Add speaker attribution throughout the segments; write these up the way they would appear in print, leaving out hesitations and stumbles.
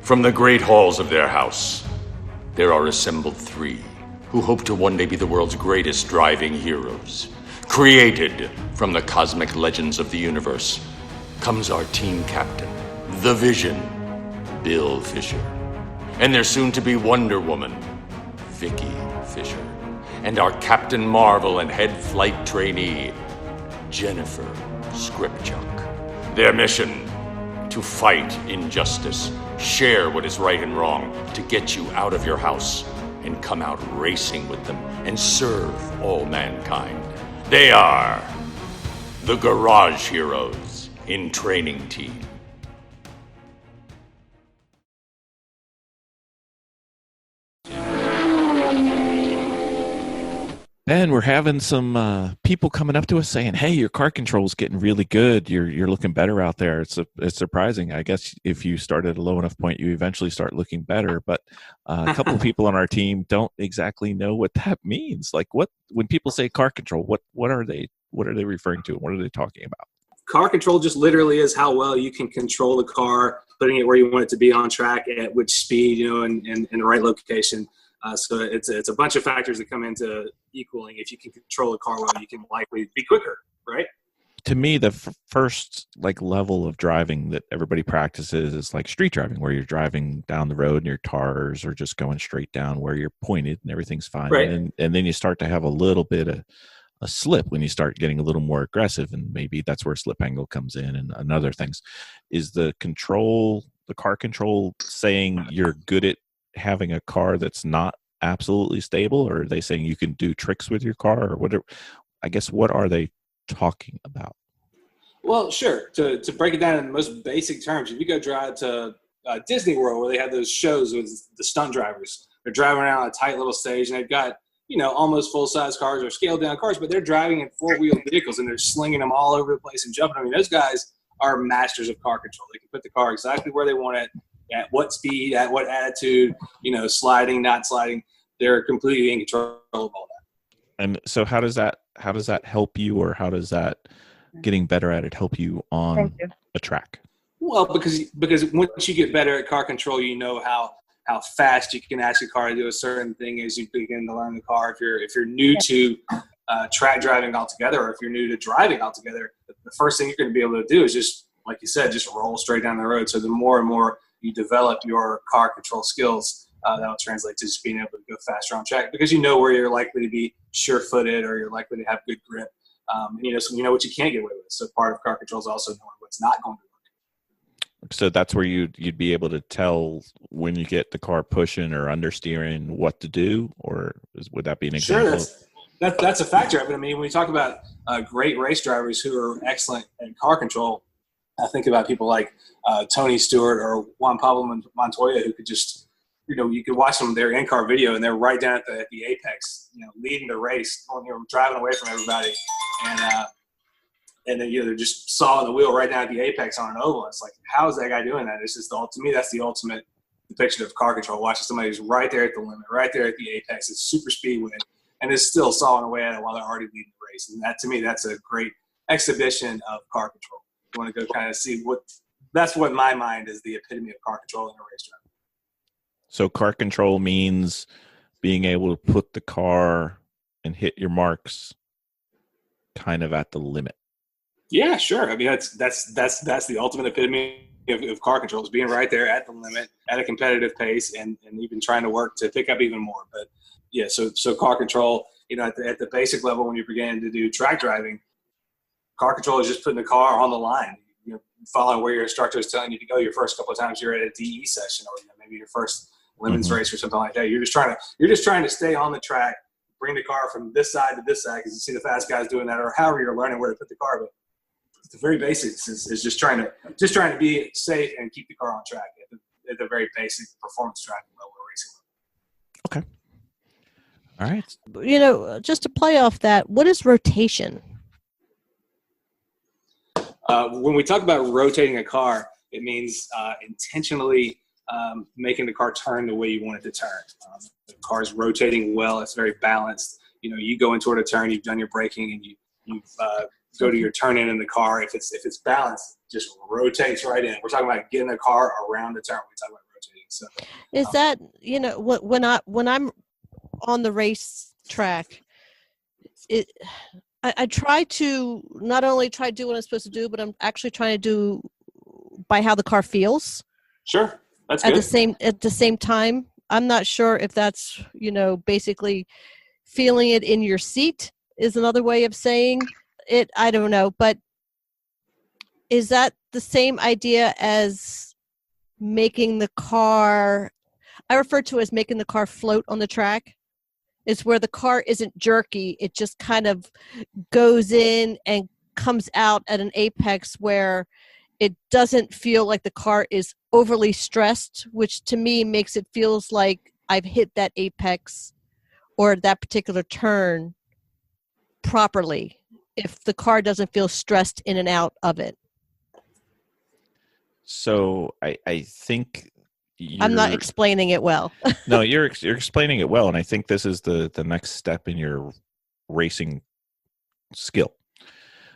Speaker 1: From the great halls of their house, there are assembled three who hope to one day be the world's greatest driving heroes. Created from the cosmic legends of the universe comes our team captain, the Vision, Bill Fisher, and their soon-to-be Wonder Woman, Vicky Fisher, and our Captain Marvel and head flight trainee, Jennifer Scripchuk. Their mission: to fight injustice, share what is right and wrong, to get you out of your house and come out racing with them and serve all mankind. They are the Garage Heroes in Training Team.
Speaker 2: And we're having some people coming up to us saying, "Hey, your car control's getting really good. You're looking better out there." It's surprising. I guess if you start at a low enough point, you eventually start looking better. But a couple of people on our team don't exactly know what that means. Like, when people say car control, what are they referring to? What are they talking about?
Speaker 3: Car control just literally is how well you can control the car, putting it where you want it to be on track, at which speed, and in the right location. So it's a bunch of factors that come into equaling. If you can control the car well, you can likely be quicker, right?
Speaker 2: To me, the first level of driving that everybody practices is like street driving, where you're driving down the road and your tires are just going straight down where you're pointed and everything's fine.
Speaker 3: Right.
Speaker 2: And then you start to have a little bit of a slip when you start getting a little more aggressive, and maybe that's where slip angle comes in and other things. Is the car control saying you're good at having a car that's not absolutely stable, or are they saying you can do tricks with your car, or whatever? I guess, what are they talking about?
Speaker 3: Well, sure. To break it down in the most basic terms, if you go drive to Disney World, where they have those shows with the stunt drivers, they're driving around a tight little stage, and they've got almost full-size cars or scaled-down cars, but they're driving in four-wheel vehicles, and they're slinging them all over the place and jumping. I mean, those guys are masters of car control. They can put the car exactly where they want it, at what speed, at what attitude, sliding, not sliding. They're completely in control of all that.
Speaker 2: And so how does that help you, or how does that getting better at it help you on a track?
Speaker 3: Well, because once you get better at car control, you know how fast you can ask your car to do a certain thing as you begin to learn the car. If you're new to track driving altogether, or if you're new to driving altogether, the first thing you're going to be able to do is just, like you said, just roll straight down the road. So the more and more you develop your car control skills, that'll translate to just being able to go faster on track, because you know where you're likely to be sure-footed, or you're likely to have good grip. So you know what you can't get away with. So part of car control is also knowing what's not going to work.
Speaker 2: So that's where you'd be able to tell when you get the car pushing or understeering what to do, or would that be an example?
Speaker 3: Sure, that's a factor of it. I mean, when we talk about great race drivers who are excellent at car control, I think about people like Tony Stewart or Juan Pablo Montoya, who could just, you could watch them, their in-car video, and they're right down at the apex, leading the race, driving away from everybody. And then, they're just sawing the wheel right down at the apex on an oval. It's like, how is that guy doing that? It's just, to me, that's the ultimate depiction of car control. Watching somebody who's right there at the limit, right there at the apex, it's super speedway, and is still sawing away at it while they're already leading the race. And that, to me, that's a great exhibition of car control. You want to go kind of see that's what in my mind is the epitome of car control in a racetrack.
Speaker 2: So car control means being able to put the car and hit your marks kind of at the limit.
Speaker 3: Yeah, sure. I mean, that's the ultimate epitome of car control, is being right there at the limit at a competitive pace, and even trying to work to pick up even more. But yeah, so car control, at the basic level, when you're beginning to do track driving, car control is just putting the car on the line, following where your instructor is telling you to go. Your first couple of times you're at a DE session, or maybe your first women's race or something like that. You're just trying to stay on the track, bring the car from this side to this side, because you see the fast guys doing that, or however you're learning where to put the car. But the very basics is just trying to be safe and keep the car on track at the very basic performance tracking level or racing level.
Speaker 2: Okay. All right.
Speaker 4: Just to play off that, what is rotation?
Speaker 3: When we talk about rotating a car, it means intentionally making the car turn the way you want it to turn. The car is rotating well. It's very balanced. You go into a turn, you've done your braking, and you go to your turn in the car. If it's balanced, just rotates right in. We're talking about getting the car around the turn when we talk about rotating So
Speaker 4: Is that, when I'm on the race track, I try to not only try to do what I'm supposed to do, but I'm actually trying to do by how the car feels
Speaker 3: sure, that's
Speaker 4: at
Speaker 3: good.
Speaker 4: the same time. I'm not sure if that's, basically feeling it in your seat is another way of saying it. I don't know, but is that the same idea as making the car, I refer to as making the car float on the track? Is where the car isn't jerky. It just kind of goes in and comes out at an apex where it doesn't feel like the car is overly stressed, which to me makes it feels like I've hit that apex or that particular turn properly if the car doesn't feel stressed in and out of it.
Speaker 2: So I think
Speaker 4: I'm not explaining it well.
Speaker 2: no, you're explaining it well, and I think this is the next step in your racing skill.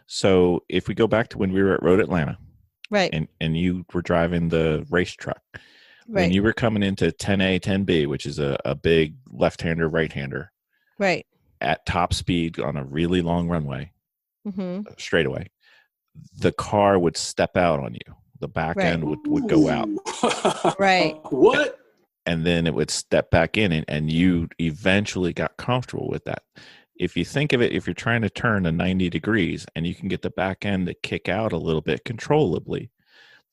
Speaker 2: So if we go back to when we were at Road Atlanta,
Speaker 4: Right.
Speaker 2: and you were driving the race truck, when
Speaker 4: Right.
Speaker 2: you were coming into 10A, 10B, which is a big left-hander, right-hander,
Speaker 4: Right.
Speaker 2: at top speed on a really long runway,
Speaker 4: Mm-hmm.
Speaker 2: straightaway, the car would step out on you. The back
Speaker 4: Right.
Speaker 2: end would go out.
Speaker 4: Right.
Speaker 3: What?
Speaker 2: And then it would step back in, and you eventually got comfortable with that. If you think of it, if you're trying to turn to 90 degrees and you can get the back end to kick out a little bit controllably,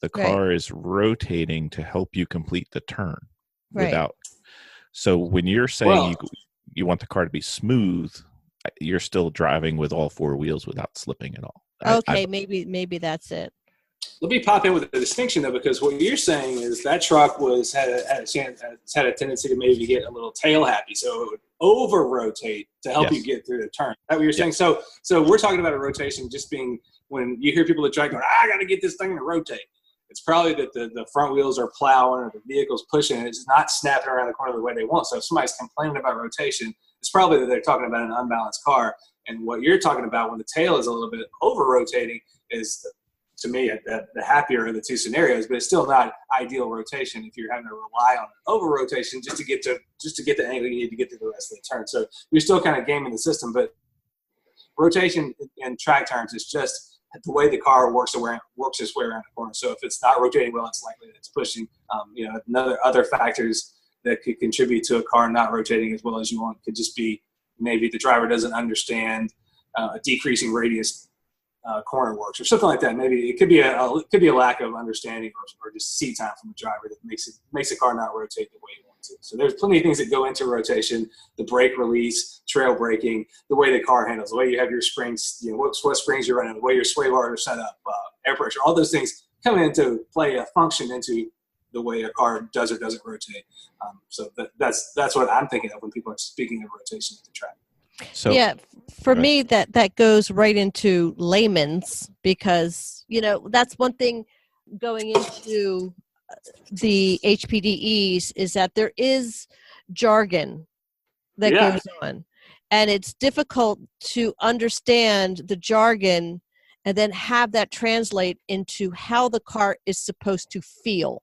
Speaker 2: the car is rotating to help you complete the turn without. So when you're saying you want the car to be smooth, you're still driving with all four wheels without slipping at all.
Speaker 4: Okay, maybe that's it.
Speaker 3: Let me pop in with a distinction though, because what you're saying is that truck had a tendency to maybe get a little tail happy, so it would over rotate to help you get through the turn. Is that what you're saying? So we're talking about a rotation just being when you hear people at track going, I got to get this thing to rotate. It's probably that the front wheels are plowing or the vehicle's pushing, and it's not snapping around the corner the way they want. So if somebody's complaining about rotation, it's probably that they're talking about an unbalanced car. And what you're talking about when the tail is a little bit over rotating is, to me, the happier of the two scenarios, but it's still not ideal rotation if you're having to rely on over rotation just to get the angle you need to get through the rest of the turn. So you're still kind of gaming the system, but rotation in track terms is just the way the car works its way around the corner. So if it's not rotating well, it's likely that it's pushing. Other factors that could contribute to a car not rotating as well as you want could just be maybe the driver doesn't understand a decreasing radius corner works or something like that. Maybe it could be a lack of understanding or just seat time from the driver that makes the car not rotate the way you want to. So there's plenty of things that go into rotation: the brake release, trail braking, the way the car handles, the way you have your springs, what springs you're running, the way your sway bars are set up, air pressure, all those things come into play a function into the way a car does or doesn't rotate. So that's what I'm thinking of when people are speaking of rotation at the track.
Speaker 2: So
Speaker 4: yeah, for me that goes right into layman's, because that's one thing going into the HPDEs is that there is jargon that goes on, and it's difficult to understand the jargon and then have that translate into how the car is supposed to feel.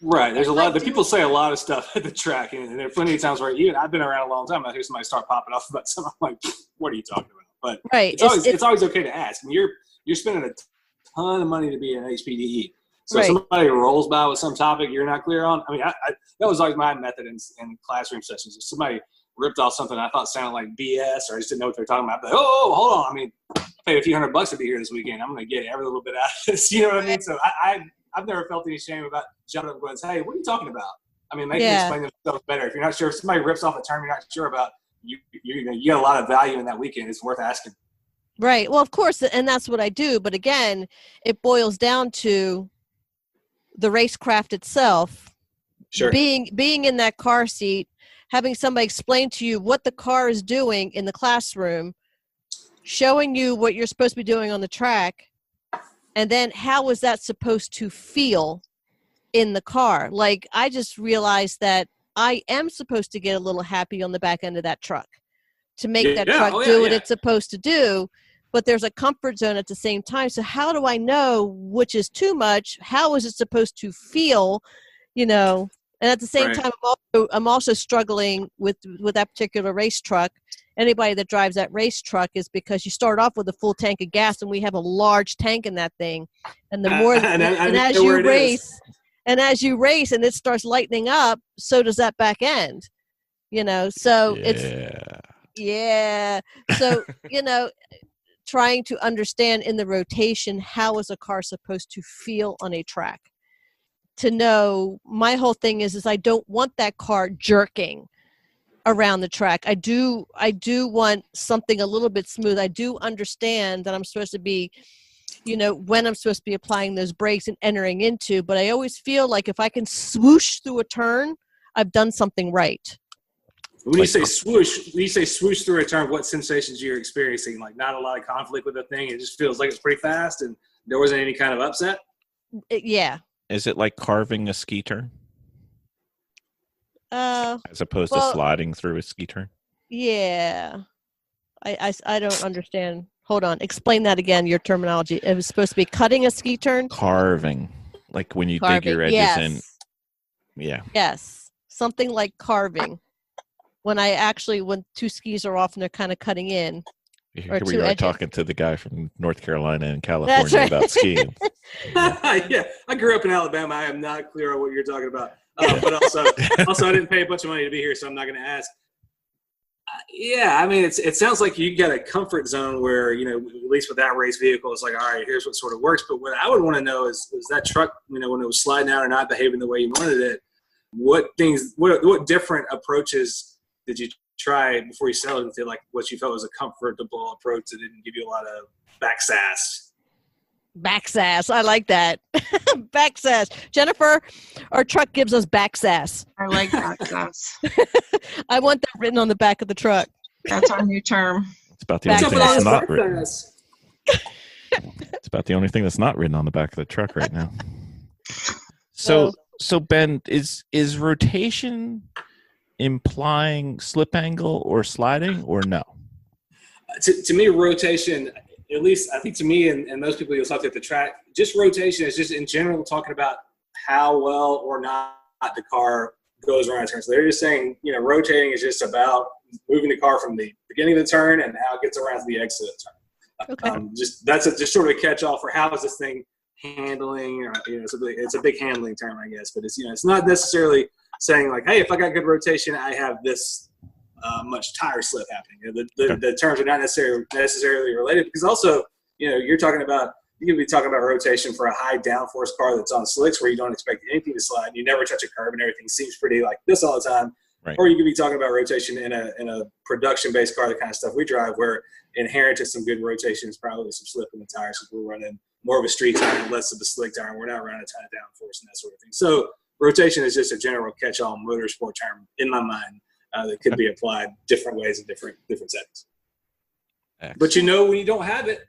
Speaker 3: Right. There's a lot. The people say a lot of stuff at the track, and there are plenty of times where even I've been around a long time. I hear somebody start popping off about something. I'm like, "What are you talking about?" But it's always okay to ask. I mean, you're spending a ton of money to be an HPDE. So if somebody rolls by with some topic you're not clear on, I mean, that was always my method in classroom sessions. If somebody ripped off something I thought sounded like BS or I just didn't know what they're talking about, but hold on. I mean, I paid a few $100 to be here this weekend. I'm going to get every little bit out of this. You know what I mean? So I've never felt any shame about jumping up and going, hey, what are you talking about? I mean, maybe explain themselves better. If you're not sure, if somebody rips off a term you're not sure about, you get a lot of value in that weekend. It's worth asking.
Speaker 4: Right. Well, of course, and that's what I do. But again, it boils down to the racecraft itself.
Speaker 3: Sure.
Speaker 4: Being in that car seat, having somebody explain to you what the car is doing in the classroom, showing you what you're supposed to be doing on the track, and then how is that supposed to feel in the car? Like, I just realized that I am supposed to get a little happy on the back end of that truck to make that truck do what it's supposed to do. But there's a comfort zone at the same time. So how do I know which is too much? How is it supposed to feel? And And at the same
Speaker 3: Right.
Speaker 4: time, I'm also struggling with that particular race truck. Anybody that drives that race truck is because you start off with a full tank of gas, and we have a large tank in that thing. And the more,
Speaker 3: I
Speaker 4: as
Speaker 3: know where
Speaker 4: you
Speaker 3: it is.
Speaker 4: race, and it starts lightening up, so does that back end. So
Speaker 2: Yeah.
Speaker 4: yeah. So trying to understand in the rotation, how is a car supposed to feel on a track? To know, my whole thing is I don't want that car jerking around the track. I do want something a little bit smooth. I do understand that I'm supposed to be, when I'm supposed to be applying those brakes and entering into, but I always feel like if I can swoosh through a turn, I've done something right.
Speaker 3: When you say swoosh through a turn, what sensations you're experiencing? Like not a lot of conflict with the thing. It just feels like it's pretty fast and there wasn't any kind of upset.
Speaker 4: Yeah.
Speaker 2: Is it like carving a ski turn
Speaker 4: As
Speaker 2: opposed to sliding through a ski turn?
Speaker 4: Yeah. I don't understand. Hold on. Explain that again, your terminology. It was supposed to be cutting a ski turn?
Speaker 2: Carving. Like when you dig your edges in. Yeah.
Speaker 4: Yes. Something like carving. When two skis are off and they're kind of cutting in.
Speaker 2: Here we are talking to the guy from North Carolina and California about skiing.
Speaker 3: Yeah, I grew up in Alabama. I am not clear on what you're talking about. But also I didn't pay a bunch of money to be here, so I'm not going to ask. Yeah, I mean, it sounds like you got a comfort zone where, at least with that race vehicle, it's like, all right, here's what sort of works. But what I would want to know is that truck, when it was sliding out or not behaving the way you wanted it, what different approaches did you try before you settled into like what you felt was a comfortable approach that didn't give you a lot of back sass?
Speaker 4: Back sass. I like that. Back sass. Jennifer, our truck gives us back sass.
Speaker 5: I like back sass.
Speaker 4: I want that written on the back of the truck.
Speaker 5: That's our new term.
Speaker 2: It's about the only thing that's not written. It's about the only thing that's not written on the back of the truck right now. So Ben, is rotation implying slip angle or sliding or no?
Speaker 3: To me, rotation, at least I think to me and most people you'll talk to at the track, just rotation is just in general talking about how well or not the car goes around turns. So they're just saying, rotating is just about moving the car from the beginning of the turn and how it gets around to the exit of the turn.
Speaker 4: Okay.
Speaker 3: That's just sort of a catch-all for how is this thing handling, or, it's a big handling term, I guess, but it's not necessarily saying like, hey, if I got good rotation, I have this much tire slip happening. The terms are not necessarily related, because also, you can be talking about rotation for a high downforce car that's on slicks where you don't expect anything to slide. You never touch a curb and everything seems pretty like this all the time.
Speaker 2: Right.
Speaker 3: Or you could be talking about rotation in a production-based car, the kind of stuff we drive, where inherent to some good rotation is probably some slip in the tires, because we're running more of a street tire and less of a slick tire, and we're not running a ton of downforce and that sort of thing. So rotation is just a general catch-all motorsport term in my mind that could be applied different ways in different settings. Excellent. But when you don't have it.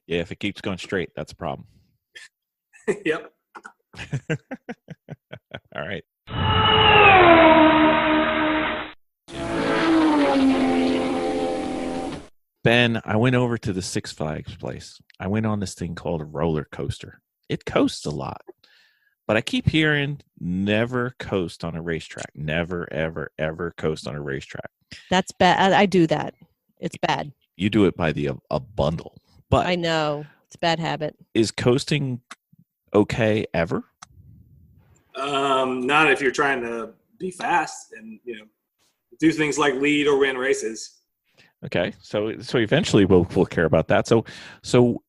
Speaker 2: Yeah, if it keeps going straight, that's a problem.
Speaker 3: Yep.
Speaker 2: All right. Ben, I went over to the Six Flags place. I went on this thing called a roller coaster. It coasts a lot, but I keep hearing never coast on a racetrack. Never, ever, ever coast on a racetrack.
Speaker 4: That's bad. I do that. It's bad.
Speaker 2: You do it by a bundle. But
Speaker 4: I know. It's a bad habit.
Speaker 2: Is coasting okay ever?
Speaker 3: Not if you're trying to be fast and do things like lead or win races.
Speaker 2: Okay, so eventually we'll care about that. So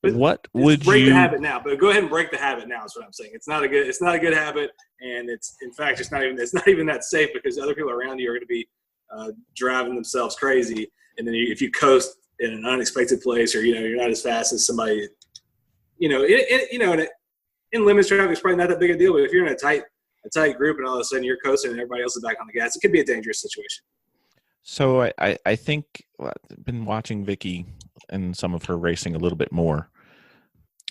Speaker 2: what would you
Speaker 3: break the habit now? But go ahead and break the habit now. Is what I'm saying. It's not a good habit, and it's not even that safe, because other people around you are going to be driving themselves crazy, and then if you coast in an unexpected place, or you're not as fast as somebody, in limits traffic, it's probably not that big a deal. But if you're in a tight group and all of a sudden you're coasting and everybody else is back on the gas, it could be a dangerous situation.
Speaker 2: So I think I've been watching Vicky and some of her racing a little bit more.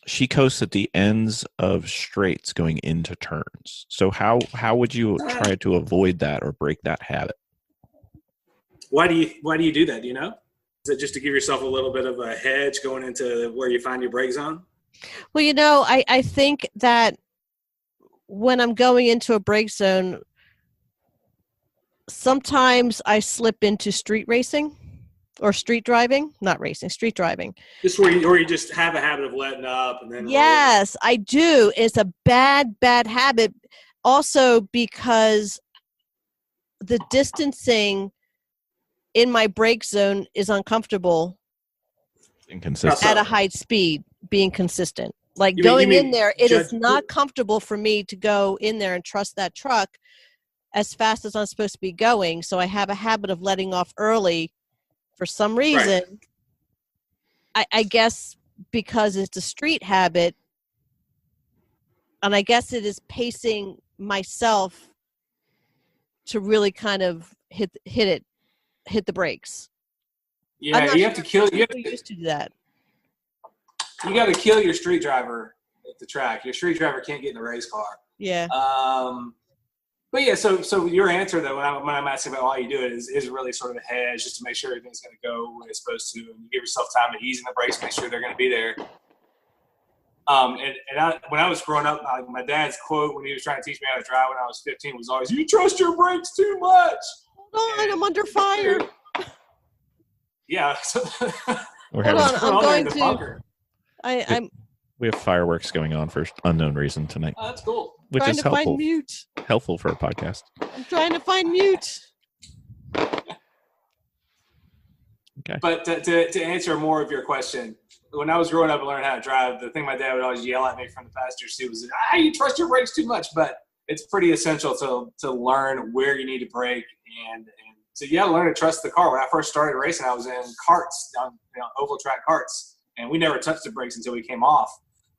Speaker 2: She coasts at the ends of straights going into turns. So how would you try to avoid that or break that habit?
Speaker 3: Why do you do that? Do you know? Is it just to give yourself a little bit of a hedge going into where you find your brake zone?
Speaker 4: Well, I think that when I'm going into a brake zone, sometimes I slip into street racing or street driving, not racing, street driving.
Speaker 3: Just where you just have a habit of letting up and then
Speaker 4: Yes, I do. It's a bad habit. Also because the distancing in my brake zone is uncomfortable
Speaker 2: Inconsistent.
Speaker 4: at a high speed, being consistent. Like
Speaker 3: You
Speaker 4: going
Speaker 3: mean
Speaker 4: in there, it is
Speaker 3: judge-
Speaker 4: not comfortable for me to go in there and trust that truck as fast as I'm supposed to be going. So I have a habit of letting off early for some reason. I guess because it's a street habit, and I guess it is pacing myself to really kind of hit the brakes.
Speaker 3: Yeah,
Speaker 4: I'm not
Speaker 3: you
Speaker 4: sure
Speaker 3: have to
Speaker 4: if
Speaker 3: kill.
Speaker 4: people used to do that.
Speaker 3: You got to kill your street driver at the track. Your street driver can't get in a race car.
Speaker 4: Yeah.
Speaker 3: But yeah, so your answer though, when I'm asking about why you do it, is really sort of a hedge, just to make sure everything's going to go where it's supposed to, and you give yourself time to ease in the brakes, make sure they're going to be there. When I was growing up, my dad's quote when he was trying to teach me how to drive when I was 15 was always, "You trust your brakes too much."
Speaker 4: Hold on, I'm under fire.
Speaker 3: Yeah. So
Speaker 2: We're
Speaker 4: Hold
Speaker 2: having,
Speaker 4: on, I'm going
Speaker 3: the
Speaker 4: to.
Speaker 3: bunker.
Speaker 4: I'm
Speaker 2: we have fireworks going on for unknown reason tonight,
Speaker 3: Oh, that's cool.
Speaker 2: which
Speaker 4: trying
Speaker 2: is
Speaker 4: to find
Speaker 2: helpful.
Speaker 4: mute.
Speaker 2: Helpful for a podcast.
Speaker 4: I'm trying to find mute.
Speaker 2: Okay.
Speaker 3: But to answer more of your question, when I was growing up and learning how to drive, the thing my dad would always yell at me from the passenger seat was, you trust your brakes too much. But it's pretty essential to learn where you need to brake. And so you got to learn to trust the car. When I first started racing, I was in karts, oval track karts, and we never touched the brakes until we came off.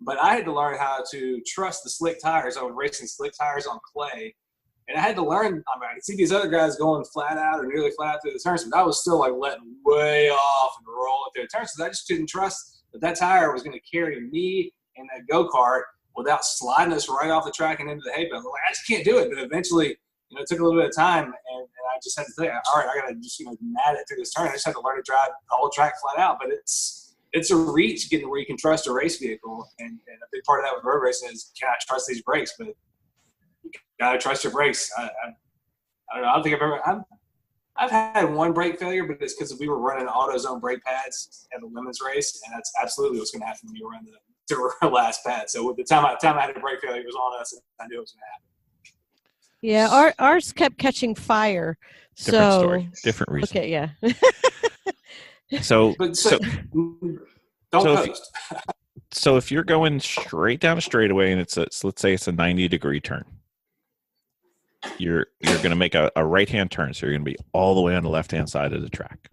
Speaker 3: But I had to learn how to trust the slick tires. I was racing slick tires on clay. And I had to learn, I could see these other guys going flat out or nearly flat out through the turns, but I was still like letting way off and rolling through the turns because I just couldn't trust that tire was going to carry me in that go-kart without sliding us right off the track and into the hay bale. Like, I just can't do it. But eventually, it took a little bit of time, and I just had to think, all right, I got to just mat it through this turn. I just had to learn to drive the whole track flat out. But it's a reach getting where you can trust a race vehicle, and a big part of that with road racing is, can I trust these brakes? But you gotta trust your brakes. I don't know. I don't think I've had one brake failure, but it's because we were running AutoZone brake pads at the women's race, and that's absolutely what's going to happen when you run the last pad. So with the time I had a brake failure, it was on us, and I knew it was going to happen.
Speaker 4: Yeah, ours kept catching fire.
Speaker 2: Different
Speaker 4: So
Speaker 2: story. Different reason.
Speaker 4: okay, yeah.
Speaker 2: So
Speaker 3: But don't
Speaker 2: so if
Speaker 3: post.
Speaker 2: So if you're going straight down a straightaway and let's say it's a 90-degree turn, you're going to make a right-hand turn. So you're going to be all the way on the left-hand side of the track.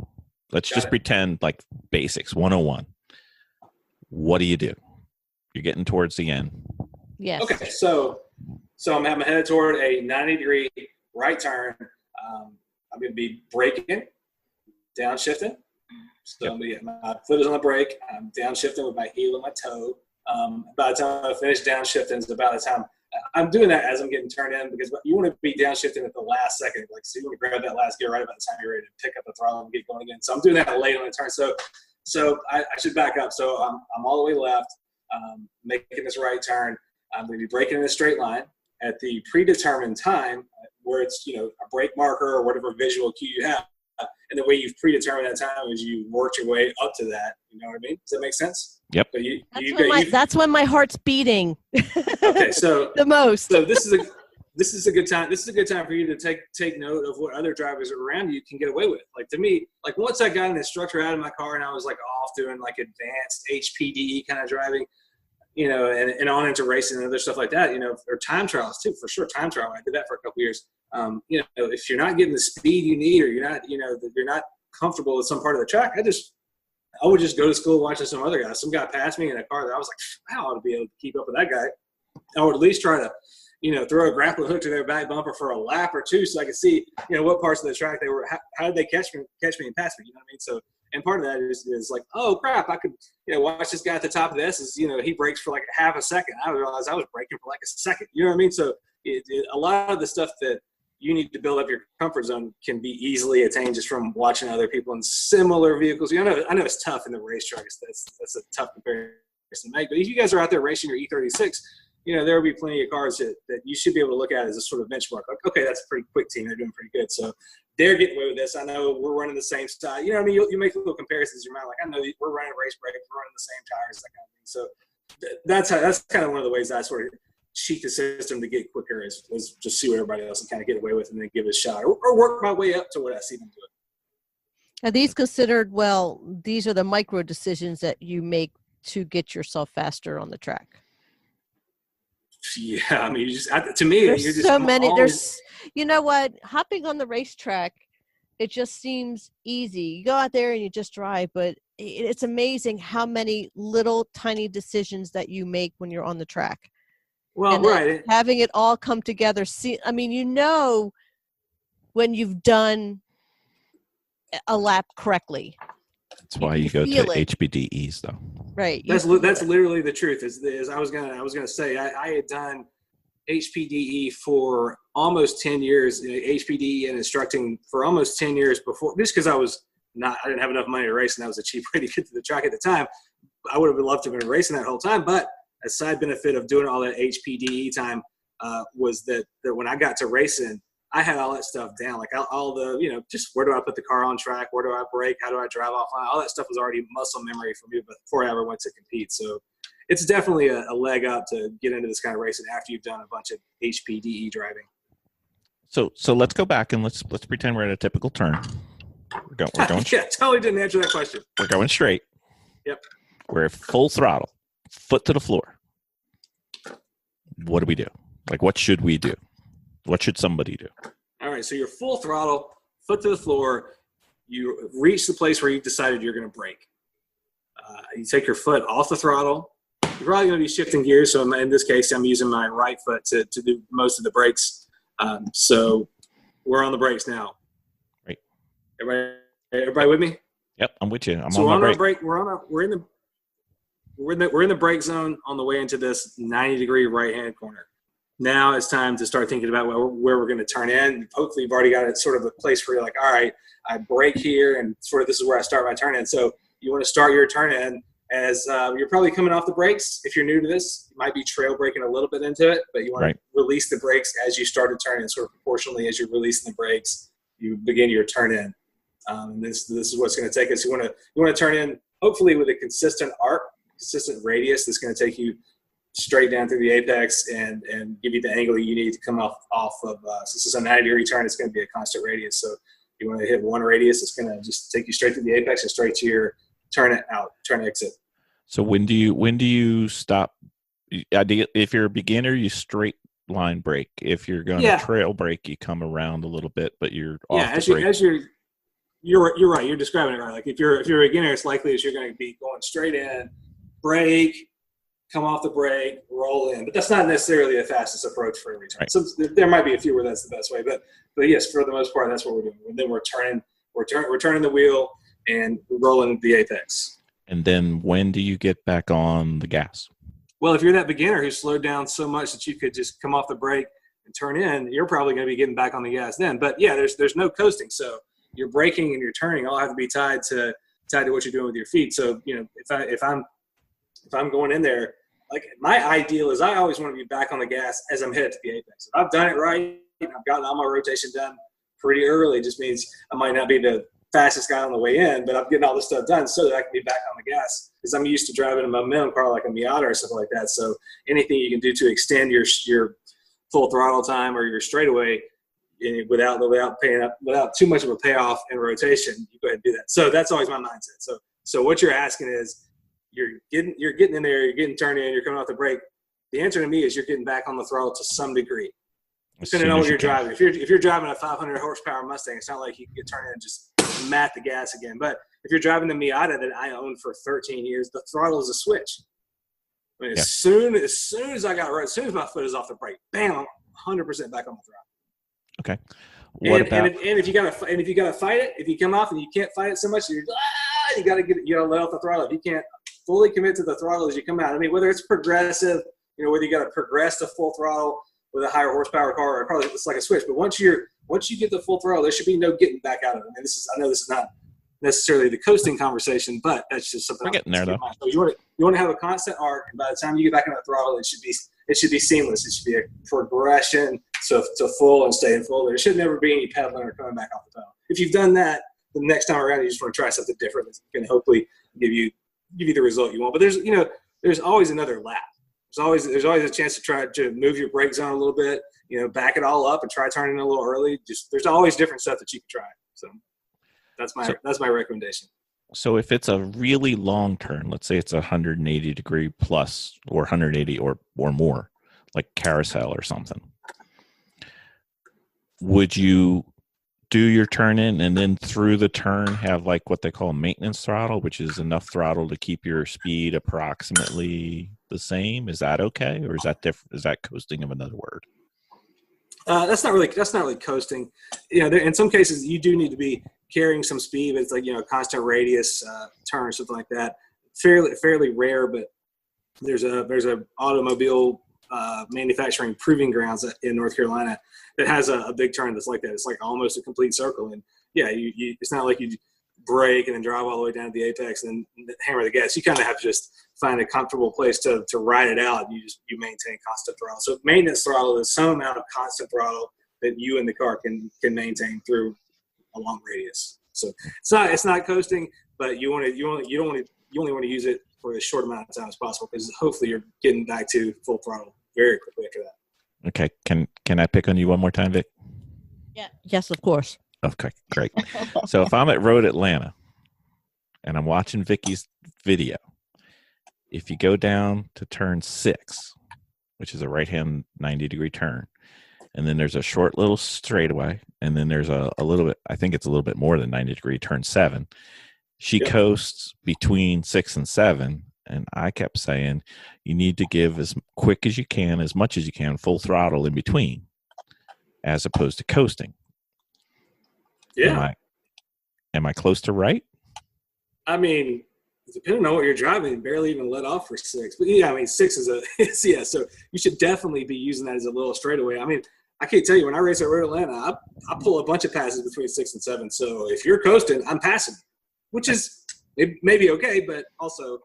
Speaker 2: Let's just pretend like basics 101. What do you do? You're getting towards the end.
Speaker 4: Yes.
Speaker 3: Okay, so I'm headed toward a 90-degree right turn. I'm going to be braking, downshifting. So I'm gonna get my foot is on the brake. I'm downshifting with my heel and my toe. By the time I finish downshifting, is about the time I'm doing that as I'm getting turned in, because you want to be downshifting at the last second. Like, so you want to grab that last gear right about the time you're ready to pick up the throttle and get going again. So I'm doing that late on the turn. So I should back up. So I'm all the way left, making this right turn. I'm going to be braking in a straight line at the predetermined time, where it's a brake marker or whatever visual cue you have. And the way you've predetermined that time is you worked your way up to that. You know what I mean? Does that make sense?
Speaker 2: Yep.
Speaker 3: So
Speaker 4: that's when my heart's beating.
Speaker 3: Okay, so
Speaker 4: the most.
Speaker 3: So this is a good time. This is a good time for you to take note of what other drivers around you can get away with. Like, to me, like, once I got an instructor out of my car and I was like off doing like advanced HPDE kind of driving, and on into racing and other stuff like that, or time trials too, for sure. Time trial. I did that for a couple years. If you're not getting the speed you need, or you're not comfortable with some part of the track, I would just go to school watching some other guy. Some guy passed me in a car that I was like, I ought to be able to keep up with that guy. I would at least try to, throw a grappling hook to their back bumper for a lap or two, so I could see, what parts of the track they were. How did they catch me and pass me? You know what I mean? So, and part of that is like, oh crap, I could, watch this guy at the top of this. He brakes for like half a second. I realized I was braking for like a second. You know what I mean? So a lot of the stuff that you need to build up your comfort zone can be easily attained just from watching other people in similar vehicles. I know it's tough in the racetrack. That's a tough comparison to make. But if you guys are out there racing your E36, there will be plenty of cars that you should be able to look at as a sort of benchmark. Like, okay, that's a pretty quick team. They're doing pretty good. So they're getting away with this. I know we're running the same style. You know what I mean? You make little comparisons in your mind. Like, I know we're running race brakes, we're running the same tires, that kind of thing. So that's kind of one of the ways I sort of cheat the system to get quicker is just see what everybody else can kind of get away with and then give it a shot or work my way up to what I see them doing.
Speaker 4: Are these considered, these are the micro decisions that you make to get yourself faster on the track?
Speaker 3: Yeah, I mean, to me,
Speaker 4: there's
Speaker 3: you're just
Speaker 4: so many.
Speaker 3: always,
Speaker 4: You know what? Hopping on the racetrack, it just seems easy. You go out there and you just drive, but it's amazing how many little tiny decisions that you make when you're on the track.
Speaker 3: Well,
Speaker 4: and
Speaker 3: right.
Speaker 4: Having it all come together. When you've done a lap correctly.
Speaker 2: That's why you go to HPDEs, though.
Speaker 4: Right.
Speaker 3: That's literally the truth. Is I was gonna say I had done HPDE for almost 10 years, HPDE and instructing for almost 10 years before, just because I didn't have enough money to race and that was a cheap way to get to the track at the time. I would have loved to have been racing that whole time, but a side benefit of doing all that HPDE time was that when I got to racing, I had all that stuff down, like all the, just where do I put the car on track? Where do I brake? How do I drive offline? All that stuff was already muscle memory for me before I ever went to compete. So it's definitely a leg up to get into this kind of racing after you've done a bunch of HPDE driving.
Speaker 2: So let's go back and let's pretend we're at a typical turn. We're going
Speaker 3: yeah, totally didn't answer that question.
Speaker 2: We're going straight.
Speaker 3: Yep.
Speaker 2: We're full throttle, foot to the floor. What do we do? Like, what should we do? What should somebody do?
Speaker 3: All right, so you're full throttle, foot to the floor. You reach the place where you've decided you're going to brake. You take your foot off the throttle. You're probably going to be shifting gears. So in this case, I'm using my right foot to do most of the brakes. So we're on the brakes now.
Speaker 2: Right.
Speaker 3: Everybody with me?
Speaker 2: Yep, I'm with you.
Speaker 3: So we're on our brake. We're in the brake zone on the way into this 90-degree right-hand corner. Now it's time to start thinking about where we're going to turn in. Hopefully you've already got it sort of a place where you're like, all right, I brake here and sort of this is where I start my turn in. So you want to start your turn in as you're probably coming off the brakes. If you're new to this, you might be trail braking a little bit into it, but you want to release the brakes as you start to turn in, sort of proportionally as you're releasing the brakes, you begin your turn in. This is what's going to take us. You want to turn in hopefully with a consistent arc, consistent radius that's going to take you straight down through the apex and give you the angle you need to come off of. Since it's a 90-degree turn, it's going to be a constant radius. So you want to hit one radius, it's going to just take you straight to the apex and straight to your turn exit.
Speaker 2: So when do you stop? If you're a beginner, you straight line brake. If you're going to trail brake, you come around a little bit, but you're off the brake.
Speaker 3: You're right. You're describing it right. Like if you're a beginner, it's likely that you're going to be going straight in, brake, come off the brake, roll in. But that's not necessarily the fastest approach for every turn. Right. So there might be a few where that's the best way. But yes, for the most part, that's what we're doing. And then we're turning the wheel and rolling into the apex.
Speaker 2: And then when do you get back on the gas?
Speaker 3: Well, if you're that beginner who slowed down so much that you could just come off the brake and turn in, you're probably going to be getting back on the gas then. But yeah, there's no coasting. So your braking and your turning all have to be tied to what you're doing with your feet. So if I'm going in there, like my ideal is I always want to be back on the gas as I'm headed to the apex. If I've done it right, I've gotten all my rotation done pretty early. It just means I might not be the fastest guy on the way in, but I'm getting all this stuff done so that I can be back on the gas because I'm used to driving a momentum car like a Miata or something like that. So anything you can do to extend your full throttle time or your straightaway without too much of a payoff in rotation, you go ahead and do that. So that's always my mindset. So what you're asking is you're getting in there, you're getting turned in, you're coming off the brake. The answer to me is you're getting back on the throttle to some degree. Depending on what you're driving. If you're driving a 500 horsepower Mustang, it's not like you can get turned in and just mat the gas again. But if you're driving the Miata that I owned for 13 years, the throttle is a switch. I mean, as soon as my foot is off the brake, bam, I'm 100% back on the throttle.
Speaker 2: Okay.
Speaker 3: And if you gotta fight it, if you come off and you can't fight it so much, you gotta let off the throttle. If you can't fully commit to the throttle as you come out, I mean, whether it's progressive, whether you gotta progress to full throttle with a higher horsepower car, or probably it's like a switch. But once you get the full throttle, there should be no getting back out of it. And I know this is not necessarily the coasting conversation, but that's just something.
Speaker 2: We're getting there though.
Speaker 3: So you want to have a constant arc, and by the time you get back on the throttle, it it should be seamless. It should be a progression to full and staying full. There should never be any pedaling or coming back off the pedal. If you've done that, the next time around, you just want to try something different that's going to hopefully give you the result you want. But there's always another lap. There's always a chance to try to move your brake zone a little bit, back it all up and try turning a little early. There's always different stuff that you can try. So that's my recommendation.
Speaker 2: So if it's a really long turn, let's say it's 180 degree plus or 180 or more, like carousel or something, would you do your turn in and then through the turn have like what they call maintenance throttle, which is enough throttle to keep your speed approximately the same? Is that okay, or is that different? Is that coasting of another word?
Speaker 3: That's not really coasting. In some cases you do need to be carrying some speed, but it's like constant radius turn, something like that. Fairly rare, but there's a automobile manufacturing proving grounds in North Carolina that has a big turn that's like that. It's like almost a complete circle, and it's not like you brake and then drive all the way down to the apex and then hammer the gas. You kind of have to just find a comfortable place to ride it out. And you maintain constant throttle. So maintenance throttle is some amount of constant throttle that you and the car can maintain through a long radius. So it's not coasting, but you only want to use it for as short amount of time as possible, because hopefully you're getting back to full throttle very quickly after that.
Speaker 2: Okay. Can I pick on you one more time, Vic?
Speaker 4: Yeah. Yes, of course.
Speaker 2: Okay, great. So if I'm at Road Atlanta and I'm watching Vicky's video, if you go down to turn 6, which is a right-hand 90-degree turn, and then there's a short little straightaway, and then there's a little bit, I think it's a little bit more than 90-degree turn 7, she coasts between 6 and 7, and I kept saying you need to give as quick as you can, as much as you can, full throttle in between, as opposed to coasting.
Speaker 3: Yeah.
Speaker 2: Am I close to right?
Speaker 3: I mean, depending on what you're driving, you barely even let off for 6. But 6 is so you should definitely be using that as a little straightaway. I mean, I can't tell you, when I race at Road Atlanta, I pull a bunch of passes between 6 and 7. So if you're coasting, I'm passing, which is it may be okay, but also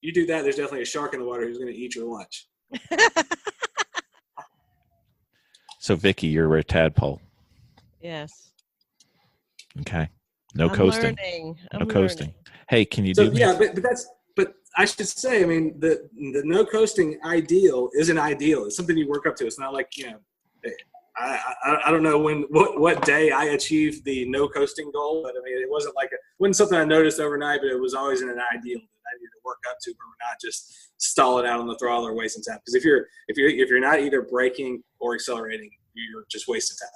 Speaker 3: you do that, there's definitely a shark in the water who's going to eat your lunch.
Speaker 2: So Vicky, you're a tadpole.
Speaker 4: Yes.
Speaker 2: Okay. No
Speaker 4: I'm
Speaker 2: coasting.
Speaker 4: I'm
Speaker 2: coasting.
Speaker 4: learning.
Speaker 2: Hey, can you do
Speaker 3: that? But I should say, I mean, the no coasting ideal isn't ideal. It's something you work up to. It's not like, I don't know what day I achieved the no coasting goal, but I mean, it wasn't something I noticed overnight, but it was always an ideal that I needed to work up to, where we're not just stalling out on the throttle or wasting time. Because if you're not either braking or accelerating, you're just wasting time.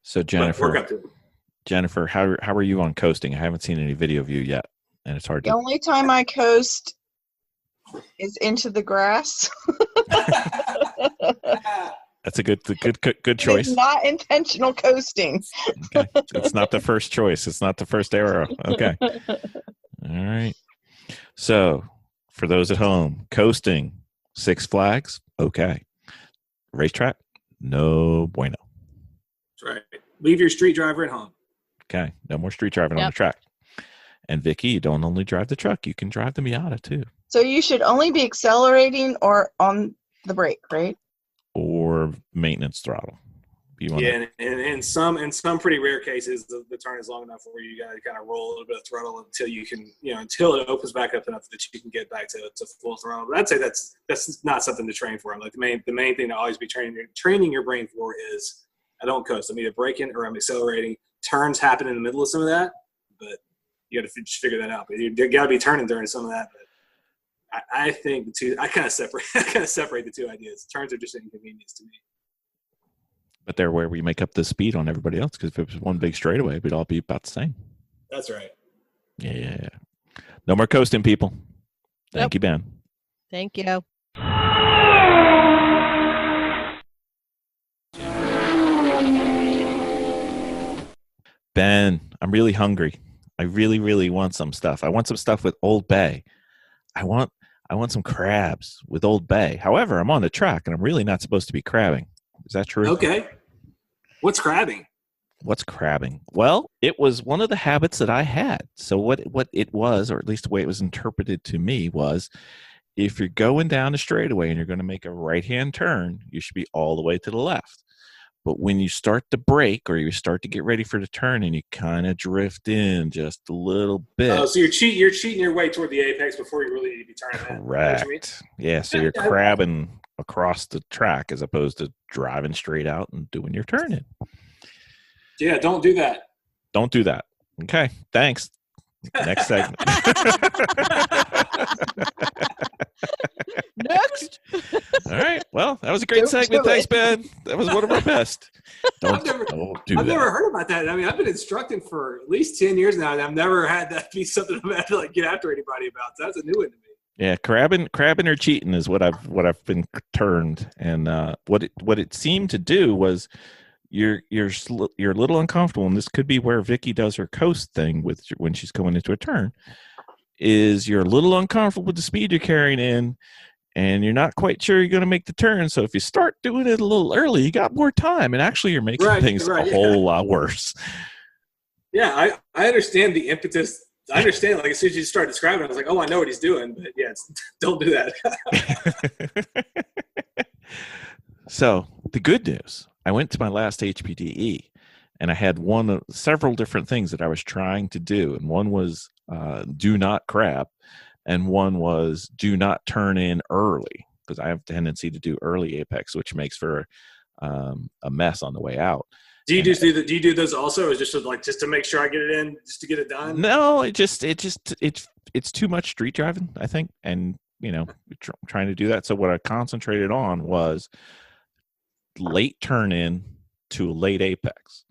Speaker 2: So Jennifer, how are you on coasting? I haven't seen any video of you yet, and it's hard
Speaker 5: The
Speaker 2: to.
Speaker 5: only time I coast is into the grass.
Speaker 2: That's a good choice.
Speaker 5: It's not intentional coasting.
Speaker 2: Okay. It's not the first choice. It's not the first arrow. Okay. All right. So for those at home, coasting, Six Flags, okay. Racetrack, no bueno.
Speaker 3: That's right. Leave your street driver at home.
Speaker 2: Okay. No more street driving on the track. And Vicky, you don't only drive the truck, you can drive the Miata too.
Speaker 5: So you should only be accelerating or on the brake, right?
Speaker 2: Or maintenance throttle.
Speaker 3: And in some pretty rare cases, the turn is long enough where you got to kind of roll a little bit of throttle until you can, until it opens back up enough that you can get back to full throttle. But I'd say that's not something to train for. Like the main thing to always be training your brain for is, I don't coast. I'm either braking or I'm accelerating. Turns happen in the middle of some of that, but you got to figure that out. But you got to be turning during some of that. But I think the two, I kind of separate the two ideas. Turns are just an inconvenience to me.
Speaker 2: But they're where we make up the speed on everybody else, because if it was one big straightaway, we'd all be about the same.
Speaker 3: That's right.
Speaker 2: Yeah. No more coasting, people. Thank you, Ben.
Speaker 4: Thank you.
Speaker 2: Ben, I'm really hungry. I really, really want some stuff. I want some stuff with Old Bay. I want some crabs with Old Bay. However, I'm on the track, and I'm really not supposed to be crabbing. Is that true?
Speaker 3: Okay. What's crabbing?
Speaker 2: What's crabbing? Well, it was one of the habits that I had. So what it was, or at least the way it was interpreted to me, was if you're going down the straightaway and you're going to make a right-hand turn, you should be all the way to the left. But when you start to brake or you start to get ready for the turn and you kind of drift in just a little bit.
Speaker 3: Oh, so you're cheating your way toward the apex before you really need to be turning in.
Speaker 2: Correct. Yeah, so you're crabbing across the track as opposed to driving straight out and doing your turn in.
Speaker 3: Yeah, don't do that.
Speaker 2: Don't do that. Okay, thanks. Next segment.
Speaker 4: Next.
Speaker 2: All right. Well, that was a great segment. Thanks, Ben. That was one of our best.
Speaker 3: I've never heard about that. I mean, I've been instructing for at least 10 years now, and I've never had that be something I've had to like get after anybody about. So that's a new one to me.
Speaker 2: Yeah, crabbing or cheating is what I've been termed, and what it seemed to do was you're a little uncomfortable, and this could be where Vicky does her coast thing with when she's going into a turn. Is you're a little uncomfortable with the speed you're carrying in, and you're not quite sure you're going to make the turn. So if you start doing it a little early, you got more time, and actually you're making things a whole lot worse.
Speaker 3: Yeah, I understand the impetus. I understand, like, as soon as you start describing it, I was like, oh, I know what he's doing. But, yeah, don't do that.
Speaker 2: So the good news, I went to my last HPDE, and I had several different things that I was trying to do. And one was do not crab, and one was do not turn in early, because I have a tendency to do early apex, which makes for a mess on the way out.
Speaker 3: Do you do you do those also, or just to make sure I get it in, just to get it done?
Speaker 2: No, it's too much street driving, I think, and trying to do that. So what I concentrated on was late turn in to a late apex.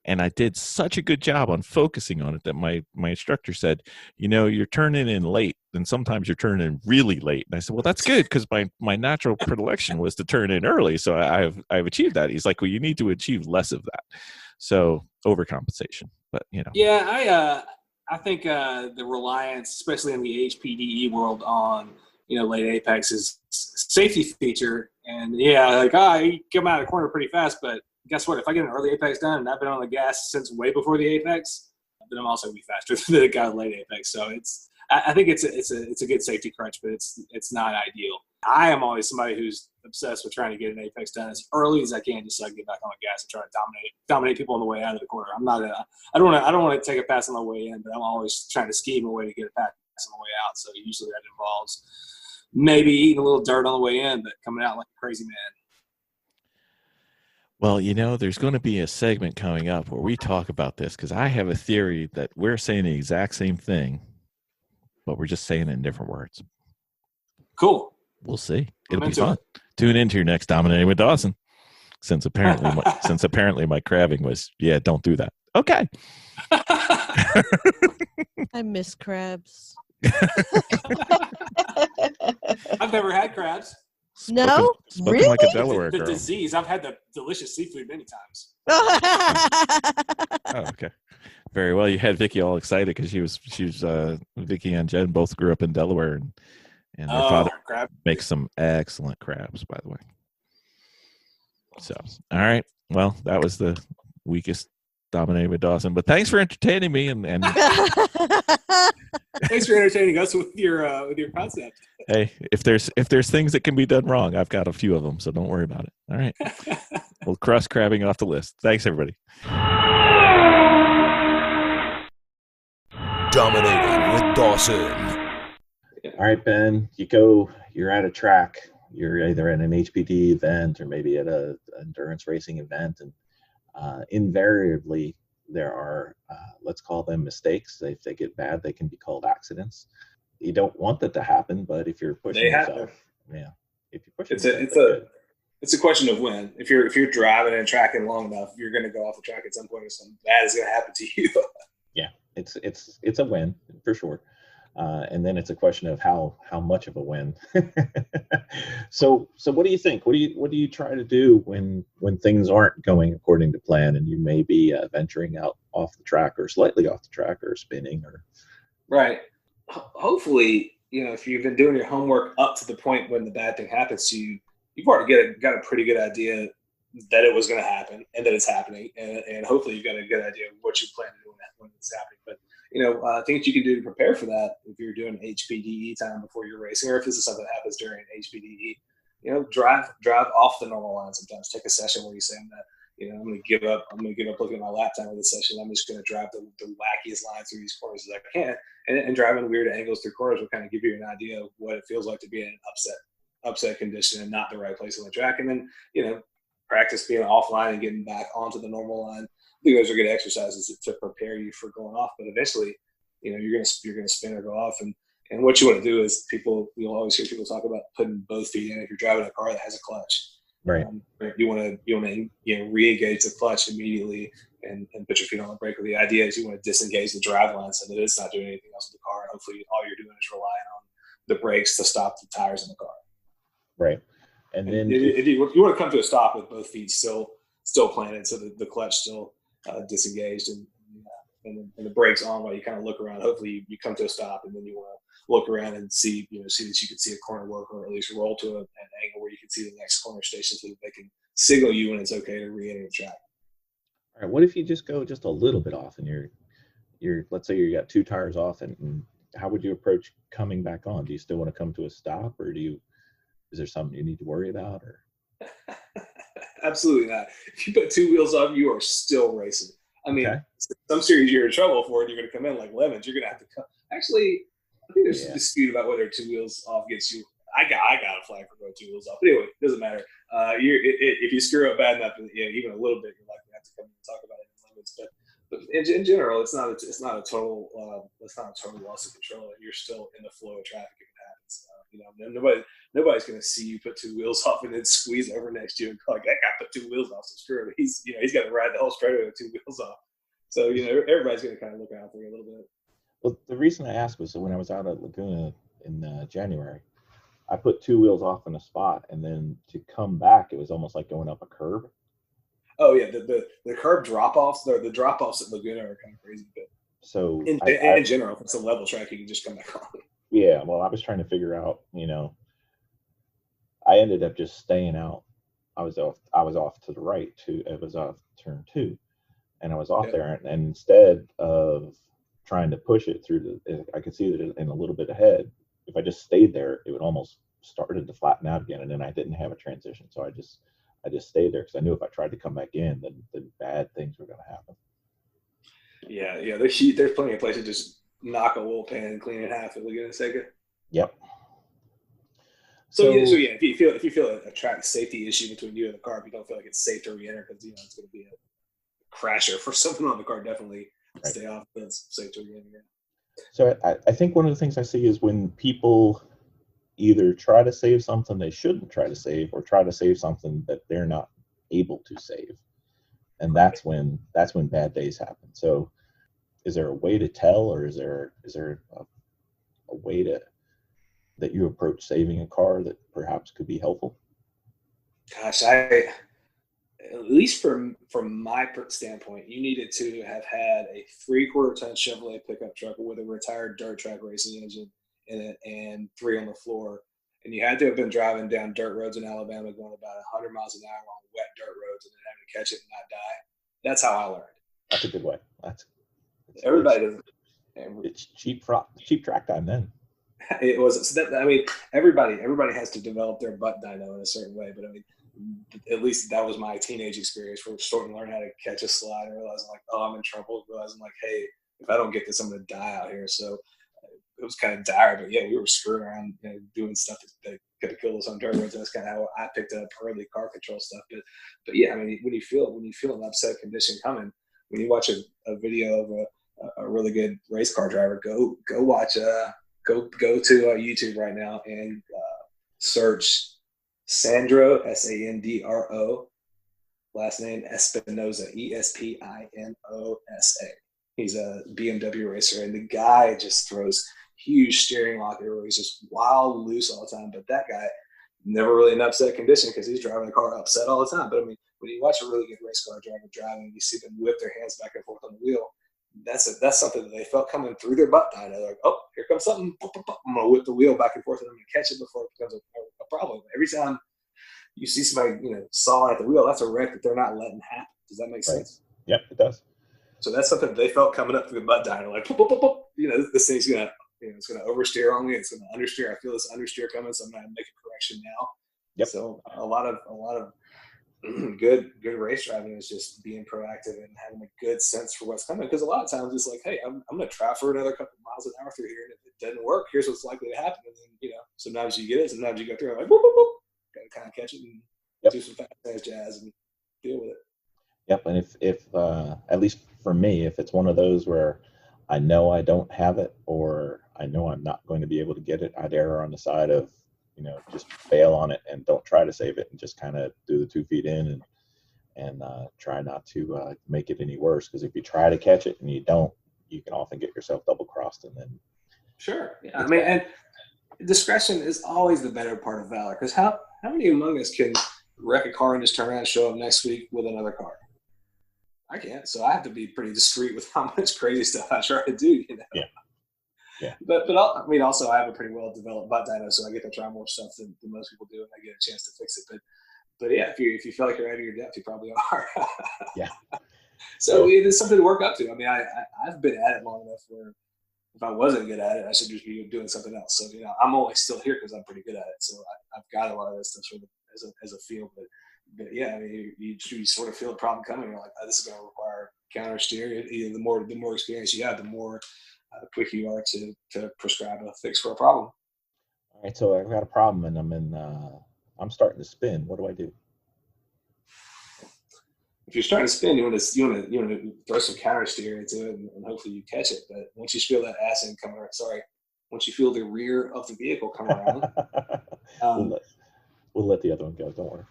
Speaker 2: And I did such a good job on focusing on it that my instructor said, you're turning in late, and sometimes you're turning in really late. And I said, well, that's good, because my natural predilection was to turn in early. So I've achieved that. He's like, well, you need to achieve less of that. So overcompensation. But,
Speaker 3: Yeah, I think the reliance, especially in the HPDE world, on, late apex is safety feature. And, yeah, you come out of the corner pretty fast, but guess what? If I get an early apex done and I've been on the gas since way before the apex, then I'm also gonna be faster than the guy with late apex. So I think it's a good safety crutch, but it's not ideal. I am always somebody who's obsessed with trying to get an apex done as early as I can, just so I can get back on the gas and try to dominate people on the way out of the corner. I don't want to take a pass on the way in, but I'm always trying to scheme a way to get a pass on the way out. So usually that involves maybe eating a little dirt on the way in, but coming out like a crazy man.
Speaker 2: Well, there's going to be a segment coming up where we talk about this, because I have a theory that we're saying the exact same thing, but we're just saying it in different words.
Speaker 3: Cool.
Speaker 2: We'll see. It'll be fun. Tune into your next Dominating with Dawson, since apparently my crabbing was, don't do that. Okay.
Speaker 4: I miss crabs.
Speaker 3: I've never had crabs.
Speaker 4: Spoken really?
Speaker 2: Like a Delaware
Speaker 3: the
Speaker 2: girl.
Speaker 3: disease. I've had the delicious seafood many times.
Speaker 2: Oh, okay. Very well. You had Vicky all excited because she was Vicky and Jen both grew up in Delaware, and their father makes some excellent crabs, by the way. So, all right. Well, that was the weakest Dominating with Dawson, but thanks for entertaining me and
Speaker 3: thanks for entertaining us with your concept.
Speaker 2: Hey, if there's things that can be done wrong, I've got a few of them, so don't worry about it. All right. We'll cross crabbing off the list. Thanks, everybody.
Speaker 6: Dominating with Dawson.
Speaker 7: All right, Ben, you're at a track. You're either at an HPD event or maybe at an endurance racing event, and invariably there are, let's call them mistakes. If they get bad, they can be called accidents. You don't want that to happen, but if you're pushing yourself, if you push
Speaker 3: it's a question of when. If you're driving and tracking long enough, you're going to go off the track at some point, or something bad is going to happen to you.
Speaker 7: Yeah, it's a win for sure. And then it's a question of how much of a win. So what do you think? What do you try to do when things aren't going according to plan, and you may be venturing out off the track, or slightly off the track, or spinning, or
Speaker 3: right? Hopefully, if you've been doing your homework up to the point when the bad thing happens to you, you've already got a pretty good idea that it was going to happen and that it's happening, and hopefully you've got a good idea of what you plan to do when it's happening. But things you can do to prepare for that if you're doing HPDE time before you're racing, or if this is something that happens during HPDE, drive off the normal line sometimes. Take a session where you say, I'm going to give up looking at my lap time with this session. I'm just going to drive the wackiest line through these corners as I can, and driving weird angles through corners will kind of give you an idea of what it feels like to be in an upset condition and not the right place on the track. And then, practice being offline and getting back onto the normal line. I think those are good exercises to prepare you for going off. But eventually, you're going to spin or go off. And what you want to do is you'll always hear people talk about putting both feet in if you're driving a car that has a clutch.
Speaker 7: Right.
Speaker 3: You want to re-engage the clutch immediately and put your feet on the brake. The idea is you want to disengage the drive line so that it's not doing anything else with the car. And hopefully all you're doing is relying on the brakes to stop the tires in the car. Right. And then you want to come to a stop with both feet still planted, so the clutch still disengaged and the brakes on while you kind of look around. Hopefully you come to a stop, and then you want to look around and see that you can see a corner work, or at least roll to an angle where you can see the next corner station so that they can signal you when it's okay to re-enter the track.
Speaker 7: All right. What if you just go just a little bit off and you're let's say you got two tires off, and how would you approach coming back on? Do you still want to come to a stop, or is there something you need to worry about? Or
Speaker 3: absolutely not. If you put two wheels on, you are still racing. I mean, some series you're in trouble for, and you're going to come in like lemons. You're going to have to come. Actually, I think there's a dispute about whether two wheels off gets you. I got a flag for going two wheels off. But anyway, it doesn't matter. If you screw up bad enough, even a little bit, you're likely to have to come and talk about it in limits. But in general, it's not a total loss of control. You're still in the flow of traffic if it happens. Nobody's going to see you put two wheels off and then squeeze over next to you and go like, that guy put two wheels off, so screw it. He's got to ride the whole straightaway with two wheels off. So everybody's going to kind of look out for you a little bit.
Speaker 7: Well, the reason I asked was when I was out at Laguna in January, I put two wheels off in a spot, and then to come back, it was almost like going up a curb.
Speaker 3: Oh yeah, the curb drop offs, the drop offs at Laguna are kind of crazy. But
Speaker 7: so
Speaker 3: in general, if it's a level track, you can just come back on.
Speaker 7: Yeah, well, I was trying to figure out, I ended up just staying out. I was off to the right it was off turn 2, and I was off there, and instead of trying to push it through I could see that in a little bit ahead. If I just stayed there, it would almost started to flatten out again, and then I didn't have a transition, so I just stayed there because I knew if I tried to come back in, then bad things were going to happen.
Speaker 3: Yeah. There's plenty of places to just knock a wool pan and clean it half at Laguna Seca.
Speaker 7: Yep.
Speaker 3: So if you feel a track safety issue between you and the car, if you don't feel like it's safe to re-enter because it's going to be a crasher for someone on the car, definitely stay off. But it's safe to re-enter.
Speaker 7: So I think one of the things I see is when people either try to save something they shouldn't try to save, or try to save something that they're not able to save, and that's when bad days happen. So is there a way to tell, or is there a way that you approach saving a car that perhaps could be helpful?
Speaker 3: Gosh, at least from my standpoint, you needed to have had a 3/4-ton Chevrolet pickup truck with a retired dirt track racing engine in it and 3 on the floor. And you had to have been driving down dirt roads in Alabama going about 100 miles an hour on wet dirt roads and then having to catch it and not die. That's how I learned.
Speaker 7: That's a good way.
Speaker 3: Everybody doesn't.
Speaker 7: It's cheap track time then.
Speaker 3: It was. Everybody has to develop their butt dyno in a certain way. But at least that was my teenage experience for starting to learn how to catch a slide and realizing like, oh, I'm in trouble. Realizing like, hey, if I don't get this, I'm going to die out here. So it was kind of dire, but yeah, we were screwing around, doing stuff that could have killed us on dirt roads. That's kind of how I picked up early car control stuff. But yeah, when you feel an upset condition coming, when you watch a video of a really good race car driver, go watch go to YouTube right now and search Sandro, Sandro, last name Espinosa, Espinosa. He's a BMW racer, and the guy just throws huge steering lock everywhere. He's just wild loose all the time. But that guy never really in upset condition because he's driving the car upset all the time. But when you watch a really good race car driver driving, you see them whip their hands back and forth on the wheel. That's something that they felt coming through their butt dyno. They're like, oh, here comes something. I'm gonna whip the wheel back and forth, and I'm gonna catch it before it becomes a problem. Every time you see somebody sawing at the wheel, that's a wreck that they're not letting happen. Does that make sense?
Speaker 7: Yep, it does.
Speaker 3: So that's something they felt coming up through the butt dyno, like, boop, boop, boop, boop. This thing's gonna, it's gonna oversteer on me. It's gonna understeer. I feel this understeer coming, so I'm gonna make a correction now.
Speaker 7: Yep.
Speaker 3: So a lot of good race driving is just being proactive and having a good sense for what's coming. Because a lot of times it's like, hey, I'm gonna try for another couple miles an hour through here, and if it doesn't work, here's what's likely to happen. And then sometimes you get it, sometimes you go through it like, boop, boop, boop. Gotta kind of catch it and do some fast jazz and deal with it.
Speaker 7: Yep. And if at least for me, if it's one of those where I know I don't have it, or I know I'm not going to be able to get it, I'd err on the side of, just bail on it and don't try to save it, and just kind of do the 2 feet in and try not to make it any worse. Because if you try to catch it and you don't, you can often get yourself double crossed, and then
Speaker 3: sure. Yeah. I mean, and discretion is always the better part of valor. Because how many among us can wreck a car and just turn around and show up next week with another car? I can't, so I have to be pretty discreet with how much crazy stuff I try to do.
Speaker 7: Yeah.
Speaker 3: But also I have a pretty well developed butt dyno, so I get to try more stuff than most people do, and I get a chance to fix it. But yeah, if you feel like you're out of your depth, you probably are.
Speaker 7: Yeah.
Speaker 3: So it is something to work up to. I mean, I've been at it long enough where if I wasn't good at it, I should just be doing something else. So I'm only still here because I'm pretty good at it. So I've got a lot of that stuff sort of as a field, but yeah, I mean, you sort of feel the problem coming. You're like, oh, this is going to require counter steer. The more experience you have, the more quick you are to prescribe a fix for a problem.
Speaker 7: All right, so I've got a problem, and I'm starting to spin. What do I do?
Speaker 3: If you're starting to spin, you want to throw some counter steer into it, and hopefully you catch it. But once you feel that ass end coming around, once you feel the rear of the vehicle come around,
Speaker 7: we'll let the other one go. Don't worry.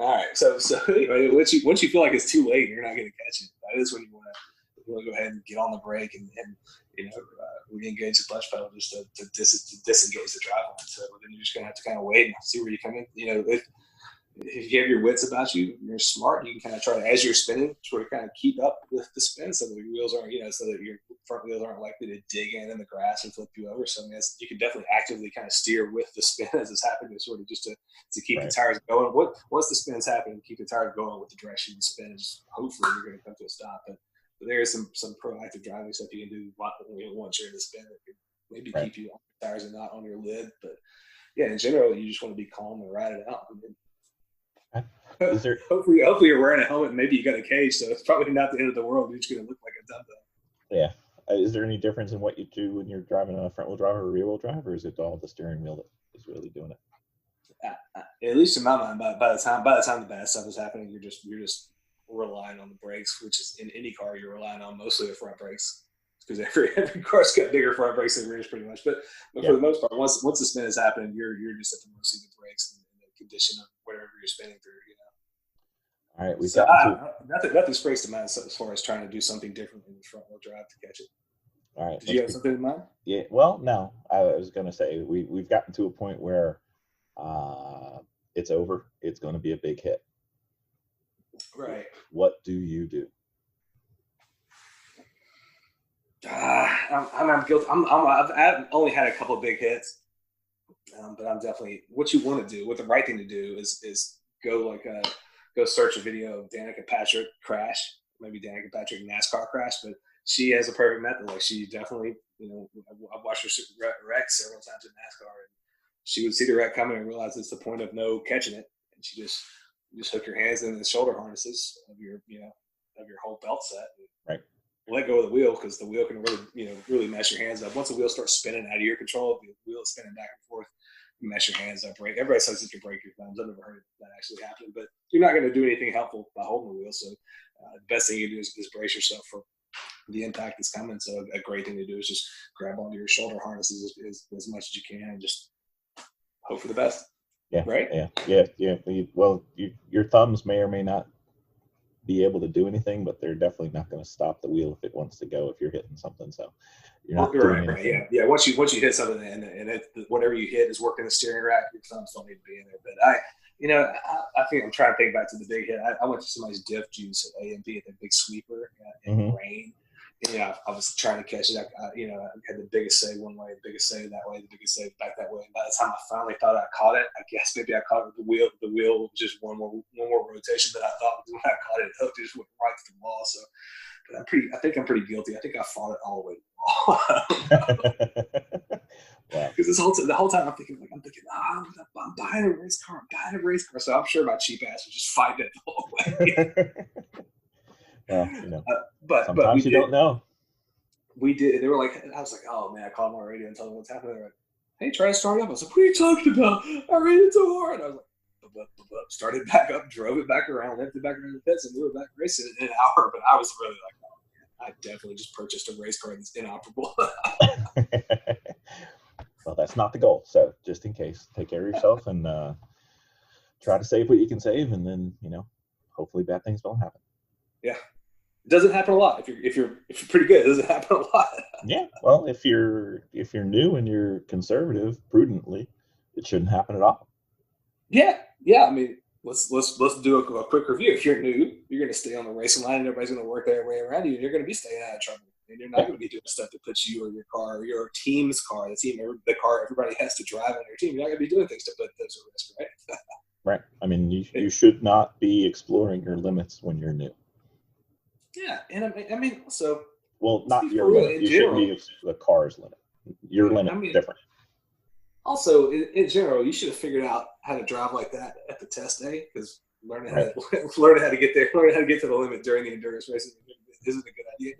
Speaker 3: All right. So anyway, once you feel like it's too late and you're not going to catch it, that is when you want to go ahead and get on the brake and re-engage the clutch pedal just to disengage the drive line. So then you're just going to have to kind of wait and see where you come in. If you have your wits about you, you're smart. You can kind of try to, as you're spinning, sort of kind of keep up with the spin, so that your wheels aren't, so that your front wheels aren't likely to dig in the grass and flip you over. So you can definitely actively kind of steer with the spin as it's happening, sort of just to keep the tires going. Once the spin's happening, keep the tires going with the direction the spin is. Hopefully, you're going to come to a stop. But there is some proactive driving stuff you can do once you're in the spin that can maybe keep you on the tires and not on your lid. But yeah, in general, you just want to be calm and ride it out. Hopefully you're wearing a helmet and maybe you got a cage, so it's probably not the end of the world. You're just going to look like a dumbbell.
Speaker 7: Yeah. Is there any difference in what you do when you're driving a front wheel drive or rear wheel drive, or is it all the steering wheel that is really doing it?
Speaker 3: At least in my mind, by the time the bad stuff is happening, you're just relying on the brakes, which is in any car you're relying on mostly the front brakes, because every car's got bigger front brakes than rears pretty much. But for the most part, once the spin is happening, you're just at the mercy of the brakes and the condition of whatever you're spinning through.
Speaker 7: All right, we've
Speaker 3: got nothing springs to mind as far as trying to do something different in the front wheel drive to catch it.
Speaker 7: All right.
Speaker 3: Did you have something in mind?
Speaker 7: Yeah. Well, no. I was going to say we've gotten to a point where it's over. It's going to be a big hit.
Speaker 3: Right.
Speaker 7: What do you do?
Speaker 3: I'm guilty. I've only had a couple of big hits, but I'm definitely what you want to do. What the right thing to do is go search a video of Danica Patrick crash, maybe Danica Patrick NASCAR crash, but she has a perfect method. Like she definitely, I've watched her wreck several times in NASCAR, and she would see the wreck coming and realize it's the point of no catching it, and she just hook your hands in the shoulder harnesses of your whole belt set, and
Speaker 7: right.
Speaker 3: Let go of the wheel, because the wheel can really mess your hands up. Once the wheel starts spinning out of your control, the wheel is spinning back and forth. You mess your hands up, break. Everybody says you can break your thumbs. I've never heard that actually happen, but you're not going to do anything helpful by holding the wheel. So the best thing you do is brace yourself for the impact that's coming. So a great thing to do is just grab onto your shoulder harnesses as much as you can and just hope for the best.
Speaker 7: Yeah.
Speaker 3: Right.
Speaker 7: Yeah. Well, your thumbs may or may not be able to do anything, but they're definitely not going to stop the wheel if it wants to go, if you're hitting something. So you're not doing anything.
Speaker 3: Yeah. Once you hit something and whatever you hit is working the steering rack, your thumbs don't need to be in there. But I think I'm trying to think back to the big hit. I went to somebody's diff juice at A&P at the big sweeper in the rain. And, I was trying to catch it. I had the biggest save one way, the biggest save that way, the biggest save back that way. And by the time I finally thought I caught it, I guess maybe I caught it with the wheel. The wheel just one more rotation than I thought. When I caught it, it just went right to the wall. So I think I'm pretty guilty. I think I fought it all the way.
Speaker 7: Wow.
Speaker 3: Because the whole time I'm thinking, I'm buying a race car. So I'm sure my cheap ass was just fighting it the whole way.
Speaker 7: Well,
Speaker 3: But
Speaker 7: sometimes you don't know.
Speaker 3: We did. They were like, I was like, oh man, I called them on the radio and told them what's happening. They were like, hey, try to start up. I was like, what are you talking about? I ran it so hard. I was like, started back up, drove it back around, left it back around the pits, and we were back racing in an hour. But I was really like, oh man, I definitely just purchased a race car that's inoperable.
Speaker 7: Well, that's not the goal. So just in case, take care of yourself and try to save what you can save, and then hopefully bad things don't happen.
Speaker 3: Yeah, it doesn't happen a lot. If you're pretty good, it doesn't happen a lot.
Speaker 7: Yeah, well, if you're new and you're conservative, prudently, it shouldn't happen at all.
Speaker 3: Yeah. I mean, let's do a quick review. If you're new, you're going to stay on the racing line, and everybody's going to work their way around you, and you're going to be staying out of trouble. And you're not going to be doing stuff that puts you or your car or your team's car, the car everybody has to drive on your team. You're not going to be doing things to put those at risk, right?
Speaker 7: Right. I mean, you should not be exploring your limits when you're new.
Speaker 3: Yeah, and I mean, so.
Speaker 7: Well, not your limit. You shouldn't be the car's limit. Your limit different.
Speaker 3: Also, in general, you should have figured out how to drive like that at the test day, because learning how to get there, learning how to get to the limit during the endurance racing isn't a good idea.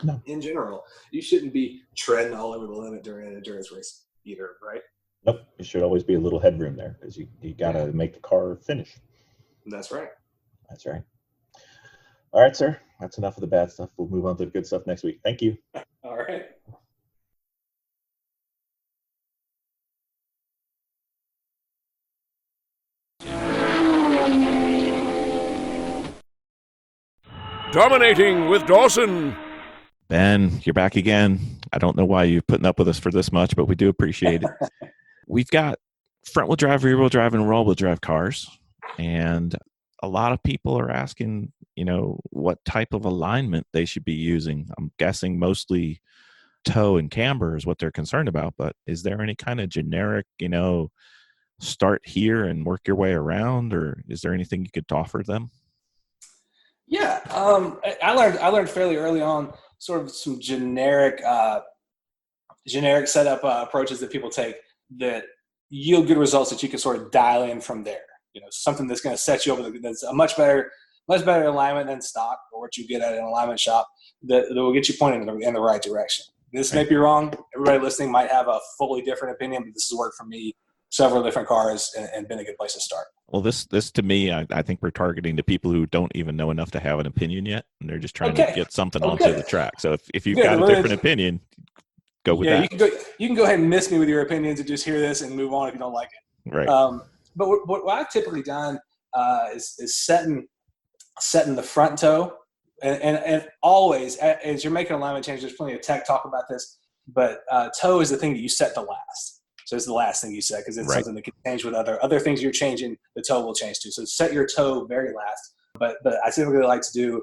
Speaker 7: No.
Speaker 3: In general, you shouldn't be treading all over the limit during an endurance race either, right?
Speaker 7: Nope. There should always be a little headroom there, because you got to make the car finish.
Speaker 3: That's right.
Speaker 7: That's right. All right, sir. That's enough of the bad stuff. We'll move on to the good stuff next week. Thank you.
Speaker 3: All right.
Speaker 6: Dominating with Dawson.
Speaker 2: Ben, you're back again. I don't know why you're putting up with us for this much, but we do appreciate it. We've got front-wheel drive, rear-wheel drive, and roll-wheel drive cars. And a lot of people are asking, what type of alignment they should be using. I'm guessing mostly toe and camber is what they're concerned about. But is there any kind of generic, start here and work your way around, or is there anything you could offer them?
Speaker 3: Yeah, I learned fairly early on sort of some generic setup approaches that people take that yield good results that you can sort of dial in from there. Something that's going to set you up that's a much better alignment than stock or what you get at an alignment shop that will get you pointed in the right direction. This may be wrong. Everybody listening might have a fully different opinion, but this has worked for me several different cars and been a good place to start.
Speaker 2: Well, this to me, I think we're targeting the people who don't even know enough to have an opinion yet, and they're just trying to get something onto the track. So if you've got a different opinion, go with that.
Speaker 3: You can go ahead and miss me with your opinions and just hear this and move on if you don't like it.
Speaker 2: Right.
Speaker 3: But what I've typically done is setting the front toe, and always as you're making alignment change, there's plenty of tech talk about this, but toe is the thing that you set to last. So it's the last thing you set because it's something that can change with other things you're changing. The toe will change too. So set your toe very last. But I typically like to do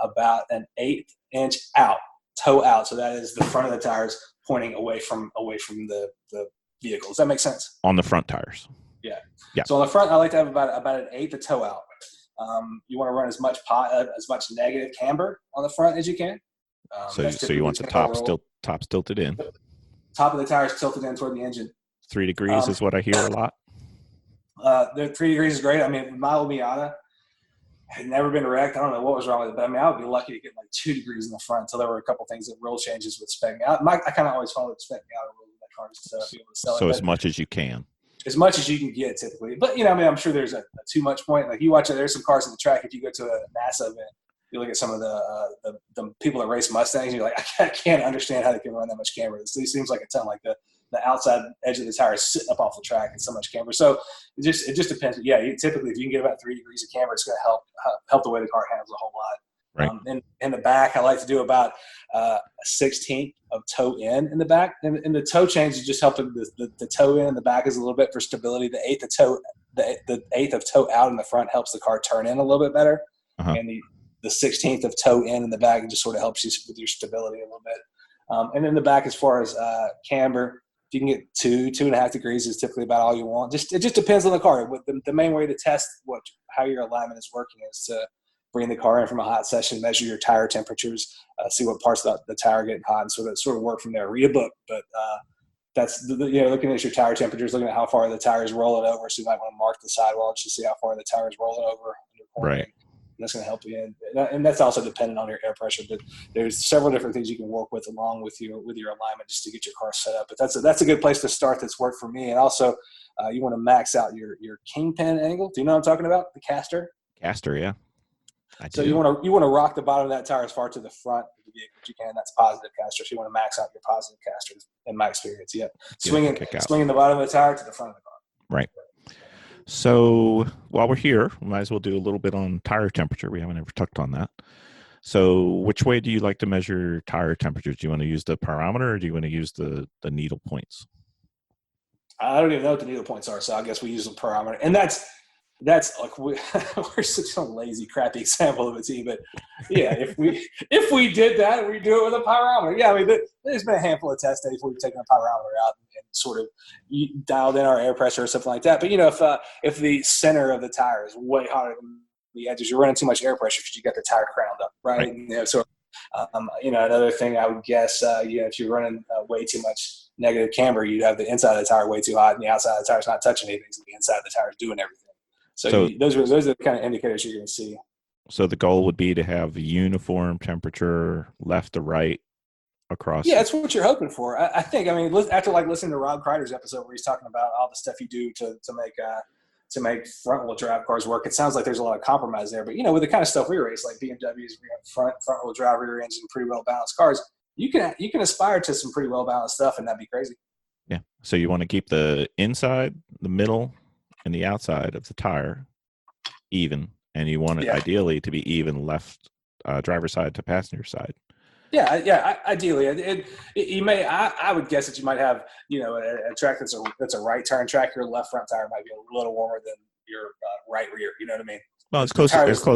Speaker 3: about an 1/8 inch out, toe out. So that is the front of the tires pointing away from the vehicle. Does that make sense? On
Speaker 2: the front tires.
Speaker 3: Yeah.
Speaker 2: Yeah.
Speaker 3: So on the front, I like to have about an 1/8 of toe out. You want to run as much negative camber on the front as you can.
Speaker 2: So you want the tops tilted in.
Speaker 3: Top of the tires tilted in toward the engine.
Speaker 2: 3 degrees is what I hear a lot.
Speaker 3: The 3 degrees is great. I mean, my old Miata had never been wrecked. I don't know what was wrong with it, but I mean, I would be lucky to get like 2 degrees in the front until there were a couple things that rule changes would spec me out. I kind of always followed the spec me out rule with that car just to be able to sell it.
Speaker 2: So as much as you can.
Speaker 3: As much as you can get typically. But, I'm sure there's a too much point. Like you watch it, there's some cars in the track. If you go to a NASA event, you look at some of the people that race Mustangs, and you're like, I can't understand how they can run that much camber. It seems like a ton. Like the outside edge of the tire is sitting up off the track and so much camber. So it just depends. Yeah, typically if you can get about 3 degrees of camber, it's going to help the way the car handles a whole lot.
Speaker 2: Right.
Speaker 3: In the back, I like to do about a 16th of toe in the back. And the toe change is just helping the toe in the back is a little bit for stability. The eighth of toe out in the front helps the car turn in a little bit better.
Speaker 2: Uh-huh.
Speaker 3: And the 16th of toe in the back just sort of helps you with your stability a little bit. And in the back, as far as camber, if you can get 2.5 degrees is typically about all you want. It just depends on the car. The main way to test how your alignment is working is to bring the car in from a hot session, measure your tire temperatures, see what parts of the tire are getting hot, and sort of work from there. Read a book, but that's looking at your tire temperatures, looking at how far the tire is rolling over. So you might want to mark the sidewall just to see how far the tire is rolling over.
Speaker 2: Right.
Speaker 3: That's going to help you and that's also dependent on your air pressure. But there's several different things you can work with along with your alignment just to get your car set up. But that's a good place to start. That's worked for me. And also, you want to max out your kingpin angle. Do you know what I'm talking about? The caster.
Speaker 2: Caster, yeah.
Speaker 3: So you want to rock the bottom of that tire as far to the front of the vehicle as you can. That's positive caster. So you want to max out your positive casters. In my experience, yeah. Swinging the bottom of the tire to the front of the car.
Speaker 2: Right. So while we're here, we might as well do a little bit on tire temperature. We haven't ever touched on that. So which way do you like to measure tire temperatures? Do you want to use the pyrometer or do you want to use the needle points?
Speaker 3: I don't even know what the needle points are, so I guess we use the pyrometer. And that's like we're such a lazy, crappy example of a team. But yeah, if we did that, we do it with a pyrometer. Yeah, I mean, there's been a handful of test days where we've taken a pyrometer out and sort of dialed in our air pressure or something like that. But if the center of the tire is way hotter than the edges, you're running too much air pressure because you got the tire crowned up, right? So another thing I would guess, if you're running way too much negative camber, you'd have the inside of the tire way too hot and the outside of the tire's not touching anything, so the inside of the tire is doing everything. So those are the kind of indicators you're going to see. So
Speaker 2: the goal would be to have uniform temperature left to right across.
Speaker 3: Yeah, that's what you're hoping for. I think. I mean, after listening to Rob Kreider's episode where he's talking about all the stuff you do to make front wheel drive cars work, it sounds like there's a lot of compromise there. But with the kind of stuff we race, like BMWs, front wheel drive, rear engine, pretty well balanced cars, you can aspire to some pretty well balanced stuff, and that'd be crazy.
Speaker 2: Yeah. So you want to keep the inside, the middle, and the outside of the tire even, and you want it ideally to be even left driver's side to passenger side.
Speaker 3: Yeah. Ideally, you may. I would guess that you might have a track that's a right turn track. Your left front tire might be a little warmer than your right rear. You know what I mean?
Speaker 2: Well, as close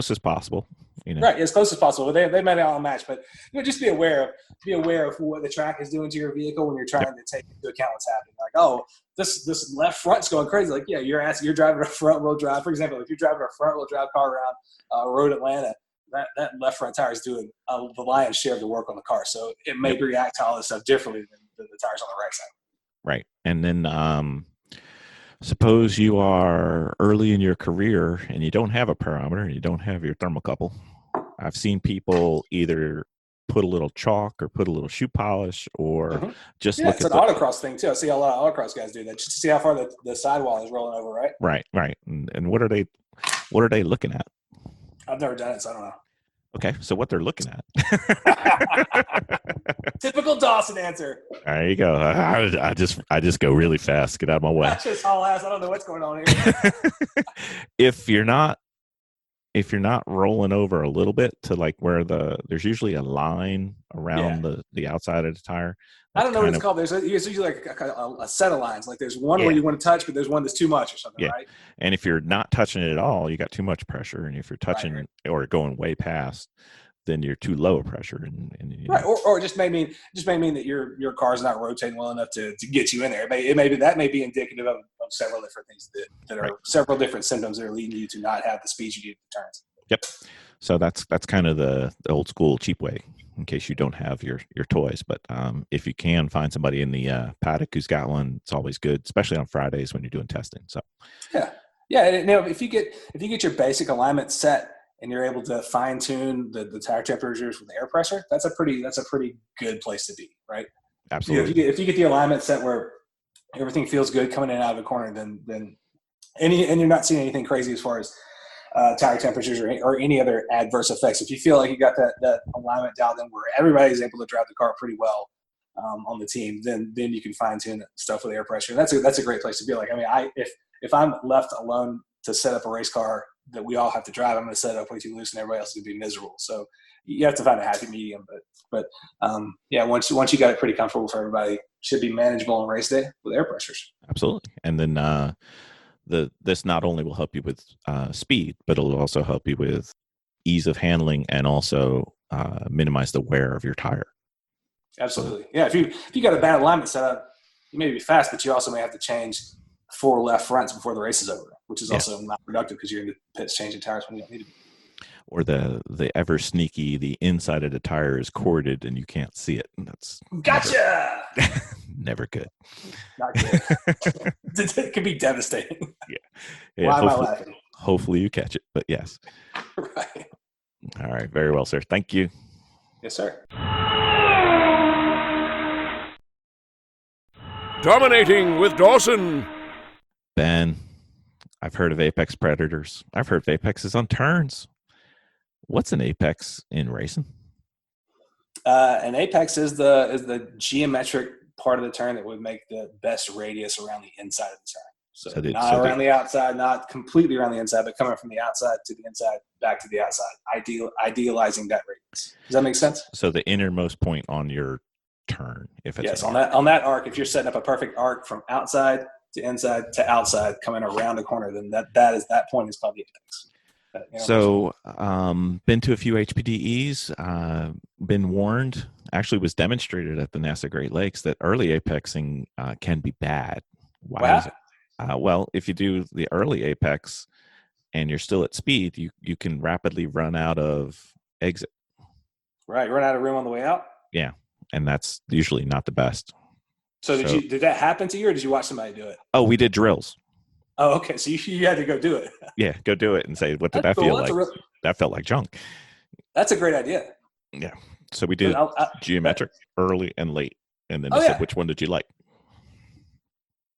Speaker 2: as possible.
Speaker 3: Right, as close as possible. They may not all match, but just be aware of what the track is doing to your vehicle when you're trying to take into account what's happening. Like, oh, this left front's going crazy. Like, yeah, you're driving a front wheel drive. For example, if you're driving a front wheel drive car around road Atlanta, that left front tire is doing the lion's share of the work on the car. So it may react to all this stuff differently than the tires on the right side.
Speaker 2: Right, and then suppose you are early in your career and you don't have a pyrometer and you don't have your thermocouple. I've seen people either put a little chalk or put a little shoe polish or just look at
Speaker 3: it's an autocross thing too. I see a lot of autocross guys do that just to see how far the sidewall is rolling over, right?
Speaker 2: Right. And what are they looking at?
Speaker 3: I've never done it, so I don't know.
Speaker 2: Okay, so what they're looking at.
Speaker 3: Typical Dawson answer.
Speaker 2: There you go. I just go really fast. Get out of my way.
Speaker 3: That's just haul ass. I don't know what's going on here.
Speaker 2: If you're not rolling over a little bit to like where there's usually a line around the outside of the tire.
Speaker 3: I don't know what it's called. There's usually like a set of lines. Like there's one where you want to touch, but there's one that's too much or something, right?
Speaker 2: And if you're not touching it at all, you got too much pressure. And if you're touching or going way past, then you're too low of pressure. And
Speaker 3: right. Or it just may mean that your car's not rotating well enough to get you in there. That may be indicative of several different things that are several different symptoms that are leading you to not have the speed you need to turns.
Speaker 2: Yep. So that's kind of the old school cheap way in case you don't have your toys. But if you can find somebody in the paddock who's got one, it's always good, especially on Fridays when you're doing testing. So
Speaker 3: yeah. If you get your basic alignment set and you're able to fine tune the tire temperatures with air pressure, that's a pretty good place to be, right?
Speaker 2: Absolutely.
Speaker 3: If you get the alignment set where everything feels good coming in and out of the corner, then and you're not seeing anything crazy as far as tire temperatures or any other adverse effects. If you feel like you got that alignment dialed in where everybody's able to drive the car pretty well on the team, then you can fine tune stuff with air pressure. And that's a great place to be. Like, I mean, if I'm left alone to set up a race car that we all have to drive, I'm going to set it up way too loose and everybody else is going to be miserable. So you have to find a happy medium. But once you got it pretty comfortable for everybody, it should be manageable on race day with air pressures.
Speaker 2: Absolutely. And then this not only will help you with speed, but it'll also help you with ease of handling and also minimize the wear of your tire.
Speaker 3: Absolutely. Yeah. If you got a bad alignment set up, you may be fast, but you also may have to change 4 left fronts before the race is over, which is also not productive because you're in the pits changing tires when you don't need to be.
Speaker 2: Or the ever sneaky, the inside of the tire is corded and you can't see it. And that's
Speaker 3: Gotcha.
Speaker 2: never good.
Speaker 3: Not good. It could be devastating.
Speaker 2: Yeah,
Speaker 3: Why am I laughing?
Speaker 2: hopefully you catch it, but yes.
Speaker 3: Right.
Speaker 2: All right. Very well, sir. Thank you.
Speaker 3: Yes, sir.
Speaker 6: Dominating with Dawson.
Speaker 2: Ben, I've heard of apex predators. I've heard of apexes on turns. What's an apex in racing?
Speaker 3: An apex is the geometric part of the turn that would make the best radius around the inside of the turn. So not around the outside, not completely around the inside, but coming from the outside to the inside, back to the outside, idealizing that radius. Does that make sense?
Speaker 2: So the innermost point on your turn, if it's
Speaker 3: on that arc, if you're setting up a perfect arc from outside to inside to outside, coming around a corner, then that point is probably apex.
Speaker 2: So, been to a few HPDEs, been warned, actually was demonstrated at the NASA Great Lakes that early apexing can be bad. Why is it? Well, if you do the early apex and you're still at speed, you can rapidly run out of exit.
Speaker 3: Right, run out of room on the way out?
Speaker 2: Yeah, and that's usually not the best.
Speaker 3: So did that happen to you, or did you watch somebody do it?
Speaker 2: Oh, we did drills.
Speaker 3: Oh, okay. So you had to go do it.
Speaker 2: Yeah, go do it and say, what did that feel like? That felt like junk.
Speaker 3: That's a great idea.
Speaker 2: Yeah. So we did geometric, early and late. And then they said, which one did you like?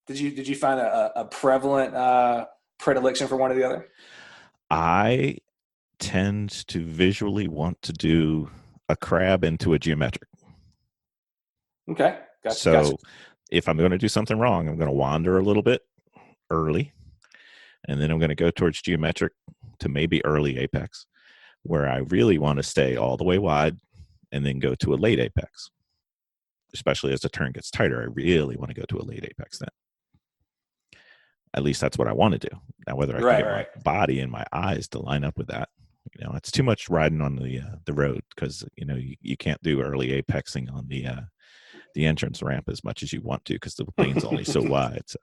Speaker 3: Did you find a prevalent predilection for one or the other?
Speaker 2: I tend to visually want to do a crab into a geometric.
Speaker 3: Okay. Gotcha.
Speaker 2: So if I'm going to do something wrong, I'm going to wander a little bit early, and then I'm going to go towards geometric to maybe early apex, where I really want to stay all the way wide and then go to a late apex. Especially as the turn gets tighter, I really want to go to a late apex then. At least that's what I want to do. Now, whether I can get my body and my eyes to line up with that, it's too much riding on the road, because you can't do early apexing on the entrance ramp as much as you want to, because the lane's only so wide. So.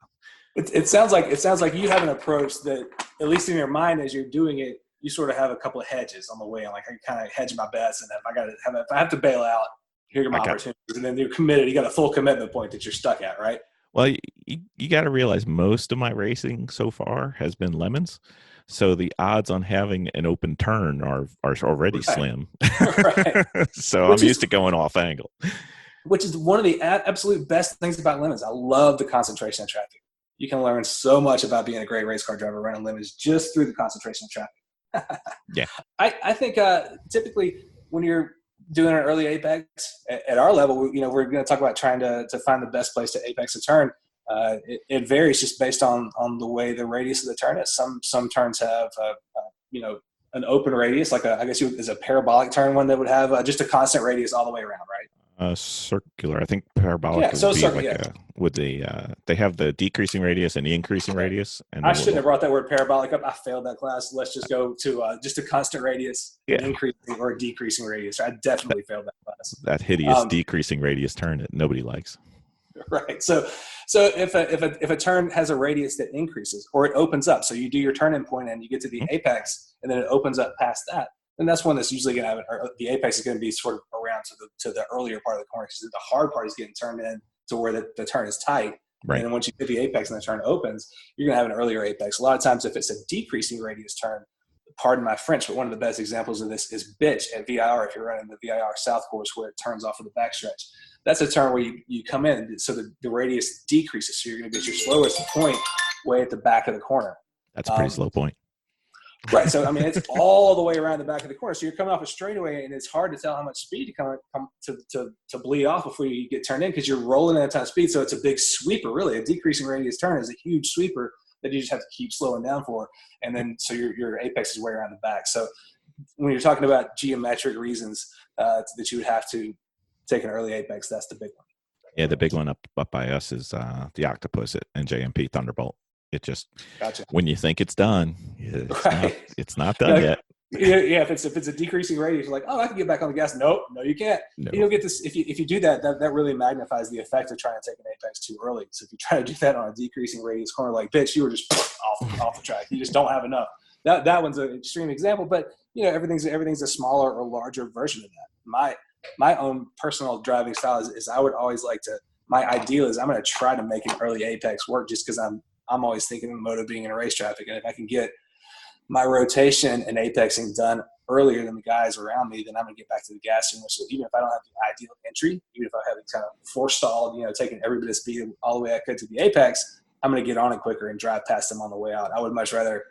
Speaker 2: It
Speaker 3: sounds like you have an approach that, at least in your mind as you're doing it, you sort of have a couple of hedges on the way. Like, I kind of hedge my bets, and if I have to bail out, here are my opportunities. And then you're committed. You got a full commitment point that you're stuck at, right?
Speaker 2: Well, you got to realize most of my racing so far has been lemons, so the odds on having an open turn are already slim.
Speaker 3: Right.
Speaker 2: So I'm used to going off angle.
Speaker 3: Which is one of the absolute best things about lemons. I love the concentration of traffic. You can learn so much about being a great race car driver running lemons just through the concentration of traffic.
Speaker 2: Yeah.
Speaker 3: I think typically when you're doing an early apex at our level, we're going to talk about trying to find the best place to apex a turn. It varies just based on the way the radius of the turn is. Some turns have an open radius, like is a parabolic turn one that would have just a constant radius all the way around, right?
Speaker 2: Circular. I think parabolic would be they have the decreasing radius and the increasing radius. And
Speaker 3: I shouldn't have brought that word parabolic up. I failed that class. Let's just go to just a constant radius, increasing or decreasing radius. I definitely failed that class.
Speaker 2: That hideous decreasing radius turn that nobody likes.
Speaker 3: Right. So if a turn has a radius that increases or it opens up, so you do your turn in point and you get to the apex, and then it opens up past that, then that's one that's usually going to have the apex is going to be sort of around to the earlier part of the corner, because the hard part is getting turned in to where the turn is tight. Right. And then once you hit the apex and the turn opens, you're going to have an earlier apex. A lot of times, if it's a decreasing radius turn, pardon my French, but one of the best examples of this is Bitch at VIR. If you're running the VIR South course where it turns off of the backstretch, that's a turn where you come in, so the radius decreases. So you're going to get your slowest point way at the back of the corner.
Speaker 2: That's a pretty slow point.
Speaker 3: Right. So, it's all the way around the back of the corner. So you're coming off a straightaway, and it's hard to tell how much speed to come to bleed off before you get turned in, because you're rolling at a ton of speed. So it's a big sweeper, really. A decreasing radius turn is a huge sweeper that you just have to keep slowing down for. And then so your apex is way around the back. So when you're talking about geometric reasons that you would have to take an early apex, that's the big one.
Speaker 2: Yeah, the big one up by us is the Octopus at NJMP Thunderbolt. It just, when you think it's done, it's not done yet.
Speaker 3: Yeah, if it's a decreasing radius, you're like, oh, I can get back on the gas. Nope, no, you can't. No. You don't get this. If you do that really magnifies the effect of trying to take an apex too early. So if you try to do that on a decreasing radius corner, like, bitch, you were just off the track. You just don't have enough. That one's an extreme example, but everything's a smaller or larger version of that. My own personal driving style is I would always like to. My ideal is I'm going to try to make an early apex work, just because I'm always thinking in the mode of being in a race traffic, and if I can get my rotation and apexing done earlier than the guys around me, then I'm going to get back to the gas sooner. So even if I don't have the ideal entry, even if I have it kind of forestalled, taking every bit of speed all the way I could to the apex, I'm going to get on it quicker and drive past them on the way out. I would much rather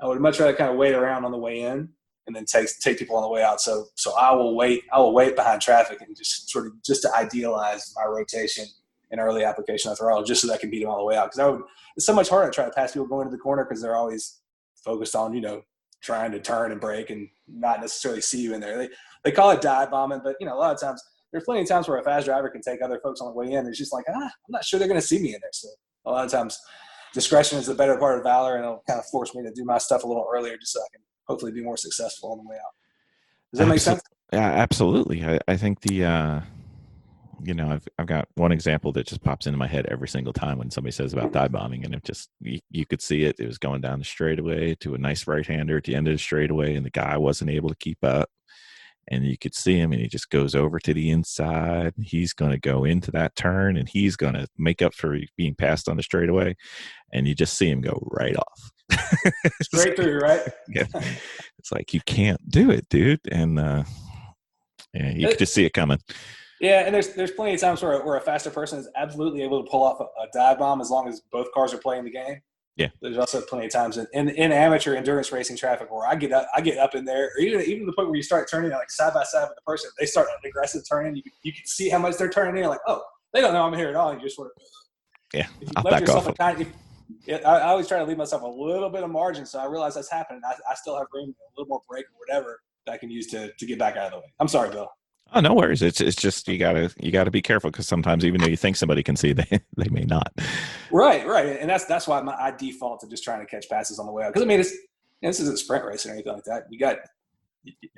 Speaker 3: kind of wait around on the way in and then take people on the way out. So I will wait behind traffic and just to idealize my rotation and early application of throttle, just so that I can beat them all the way out. Because it's so much harder to try to pass people going to the corner, because they're always focused on, trying to turn and brake and not necessarily see you in there. They call it dive bombing, but a lot of times there's plenty of times where a fast driver can take other folks on the way in. It's just like, I'm not sure they're going to see me in there. So a lot of times discretion is the better part of valor, and it'll kind of force me to do my stuff a little earlier, just so I can hopefully be more successful on the way out. Does that make sense?
Speaker 2: Yeah, absolutely. I think I've got one example that just pops into my head every single time when somebody says about dive bombing, and it just, you could see it. It was going down the straightaway to a nice right-hander at the end of the straightaway, and the guy wasn't able to keep up. And you could see him, and he just goes over to the inside. He's going to go into that turn, and he's going to make up for being passed on the straightaway. And you just see him go right off.
Speaker 3: Straight through, right?
Speaker 2: Yeah. It's like, you can't do it, dude. And you could just see it coming.
Speaker 3: Yeah, and there's plenty of times where a faster person is absolutely able to pull off a dive bomb as long as both cars are playing the game.
Speaker 2: Yeah.
Speaker 3: There's also plenty of times in amateur endurance racing traffic where I get up in there, or even the point where you start turning like side by side with the person. They start an aggressive turning. You can see how much they're turning in. You're like, oh, they don't know I'm here at all. And you just sort of,
Speaker 2: yeah.
Speaker 3: If you
Speaker 2: I'll
Speaker 3: left
Speaker 2: back
Speaker 3: yourself
Speaker 2: off.
Speaker 3: I always try to leave myself a little bit of margin, so I realize that's happening. I still have room, a little more brake or whatever that I can use to get back out of the way. I'm sorry, Bill.
Speaker 2: Oh, no worries. It's just you gotta be careful, because sometimes even though you think somebody can see, they may not.
Speaker 3: Right, and that's why I default to just trying to catch passes on the way out. Because this isn't sprint racing or anything like that.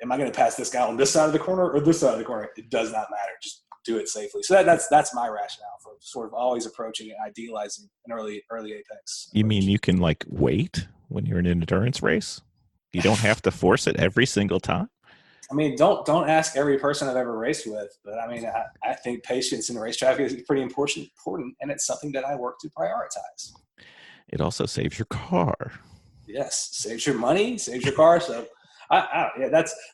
Speaker 3: Am I going to pass this guy on this side of the corner or this side of the corner? It does not matter. Just do it safely. So that's my rationale for sort of always approaching and idealizing an early apex.
Speaker 2: You mean you can wait when you're in an endurance race? You don't have to force it every single time?
Speaker 3: Don't ask every person I've ever raced with, but I think patience in race traffic is pretty important, and it's something that I work to prioritize.
Speaker 2: It also saves your car.
Speaker 3: Yes, saves your money, saves your car. So,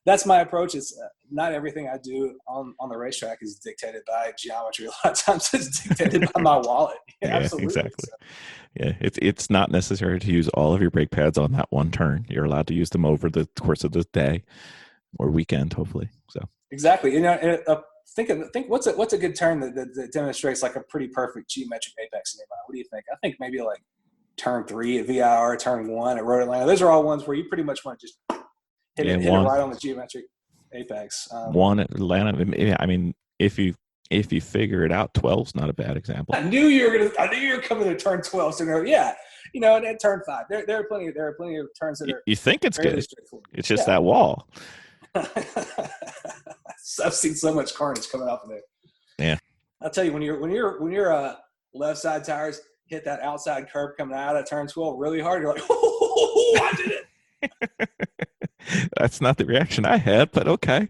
Speaker 3: that's my approach. It's not everything I do on the racetrack is dictated by geometry. A lot of times it's dictated by my wallet. Yeah, absolutely.
Speaker 2: Exactly.
Speaker 3: So.
Speaker 2: Yeah, it's not necessary to use all of your brake pads on that one turn. You're allowed to use them over the course of the day or weekend, hopefully. So
Speaker 3: exactly. Think what's a good turn that demonstrates like a pretty perfect geometric apex in your mind? What do you think? I think maybe like turn 3 at VIR, turn 1 at Road Atlanta. Those are all ones where you pretty much want to just hit it right on the geometric apex.
Speaker 2: 1 at Atlanta. If you figure it out, 12's not a bad example.
Speaker 3: I knew you were coming to turn 12. So yeah, and at turn 5, there are plenty of turns that are.
Speaker 2: You think it's good? It's just that wall.
Speaker 3: I've seen so much carnage coming off of there.
Speaker 2: Yeah,
Speaker 3: I'll tell you, when your left side tires hit that outside curb coming out of turn 12 really hard, you're like, oh, I did it.
Speaker 2: That's not the reaction I had, but okay.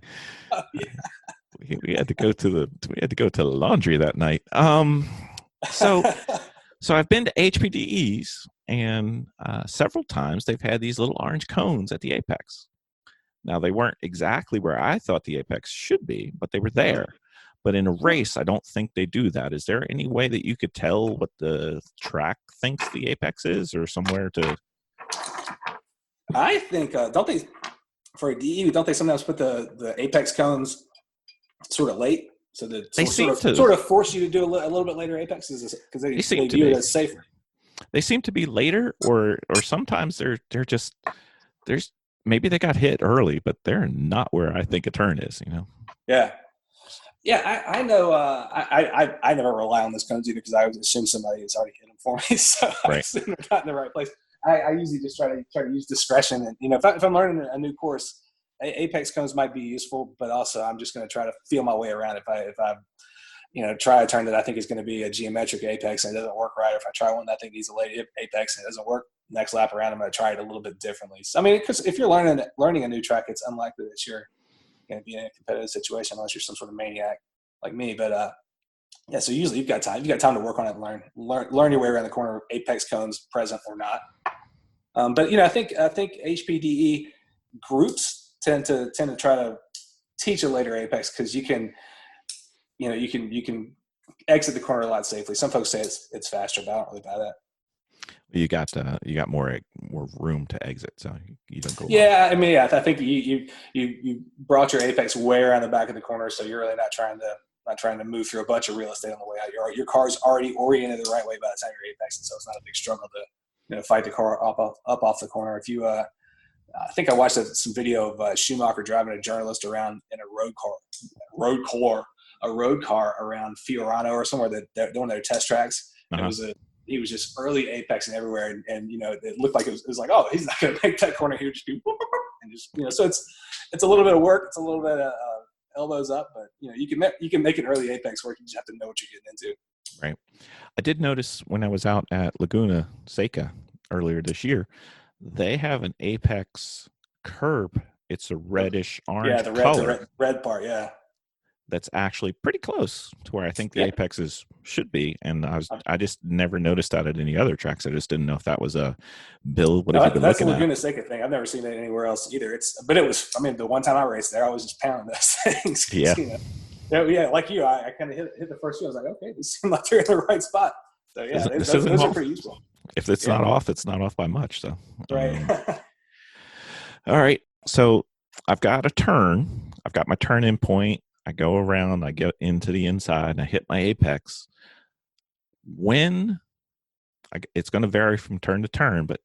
Speaker 3: Oh, yeah.
Speaker 2: We had to go to the laundry that night. So I've been to HPDEs, and several times they've had these little orange cones at the apex. Now, they weren't exactly where I thought the apex should be, but they were there. But in a race, I don't think they do that. Is there any way that you could tell what the track thinks the apex is, or somewhere to?
Speaker 3: I think don't they for a DE? Don't they sometimes put the apex cones sort of late, so that
Speaker 2: they
Speaker 3: sort of force you to do a little bit later apexes because they view it as safer.
Speaker 2: They seem to be later, or sometimes they're just there's. Maybe they got hit early, but they're not where I think a turn is,
Speaker 3: Yeah. I know. I never rely on those cones either because I always assume somebody has already hit them for me. So
Speaker 2: right.
Speaker 3: I assume they're not in the right place. I usually just try to use discretion. And, if I'm learning a new course, apex cones might be useful, but also I'm just going to try to feel my way around if try a turn that I think is going to be a geometric apex and it doesn't work right. If I try one that I think needs a late apex and it doesn't work, next lap around, I'm going to try it a little bit differently. So, I mean, because if you're learning a new track, it's unlikely that you're going to be in a competitive situation unless you're some sort of maniac like me. But yeah, so usually you've got time. You've got time to work on it and learn your way around the corner, apex cones present or not. But I think HPDE groups tend to try to teach a later apex because you can exit the corner a lot safely. Some folks say it's faster, but I don't really buy that.
Speaker 2: You got more room to exit, so you don't go.
Speaker 3: Yeah, long. I mean, I think you brought your apex way around the back of the corner, so you're really not trying to move through a bunch of real estate on the way out. Your car's already oriented the right way by the time you're apexing, so it's not a big struggle to fight the car up off the corner. If you I think I watched some video of Schumacher driving a journalist around in a road car around Fiorano or somewhere that they're doing their test tracks. Uh-huh. He was just early apexing everywhere, and it looked like it was like, oh, he's not going to make that corner here, just be and just so it's a little bit of work, it's a little bit of elbows up, but you can make an early apex work. You just have to know what you're getting into.
Speaker 2: Right. I did notice when I was out at Laguna Seca earlier this year, they have an apex curb. It's a reddish orange.
Speaker 3: Yeah, the red part. Yeah.
Speaker 2: That's actually pretty close to where I think the apexes should be, and I just never noticed that at any other tracks. I just didn't know if that was a build.
Speaker 3: That's a Laguna Seca thing. I've never seen it anywhere else either. But it was. I mean, the one time I raced there, I was just pounding those things.
Speaker 2: Yeah.
Speaker 3: Yeah, like you, I kind of hit the first few. I was like, okay, these seem like they're in the right spot. So yeah, those are pretty useful.
Speaker 2: If it's not off, it's not off by much. So
Speaker 3: right.
Speaker 2: All right. So I've got a turn. I've got my turn in point. I go around, I get into the inside, and I hit my apex. It's going to vary from turn to turn, but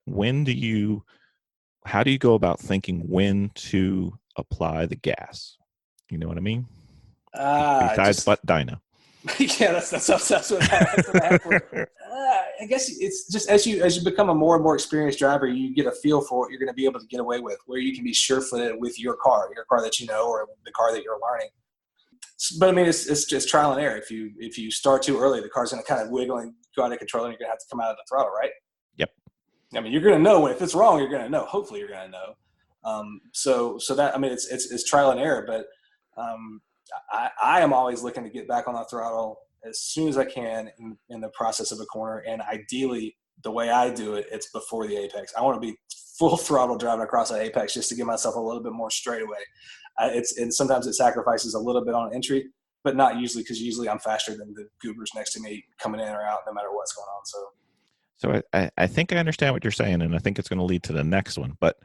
Speaker 2: how do you go about thinking when to apply the gas? You know what I mean? Besides dyno.
Speaker 3: Yeah, that's what happened. I guess it's just as you become a more and more experienced driver, you get a feel for what you're going to be able to get away with, where you can be sure-footed with your car that you know, or the car that you're learning. But I mean, it's just trial and error. If you start too early, the car's going to kind of wiggle and go out of control, and you're going to have to come out of the throttle, right?
Speaker 2: Yep.
Speaker 3: I mean, you're going to know if it's wrong. You're going to know. Hopefully, you're going to know. So that, I mean, it's trial and error. But I am always looking to get back on the throttle as soon as I can in the process of a corner, and ideally, the way I do it, it's before the apex. I want to be full throttle driving across that apex just to give myself a little bit more straightaway. And sometimes it sacrifices a little bit on entry, but not usually, because usually I'm faster than the goobers next to me coming in or out, no matter what's going on.
Speaker 2: So I think I understand what you're saying, and I think it's going to lead to the next one. But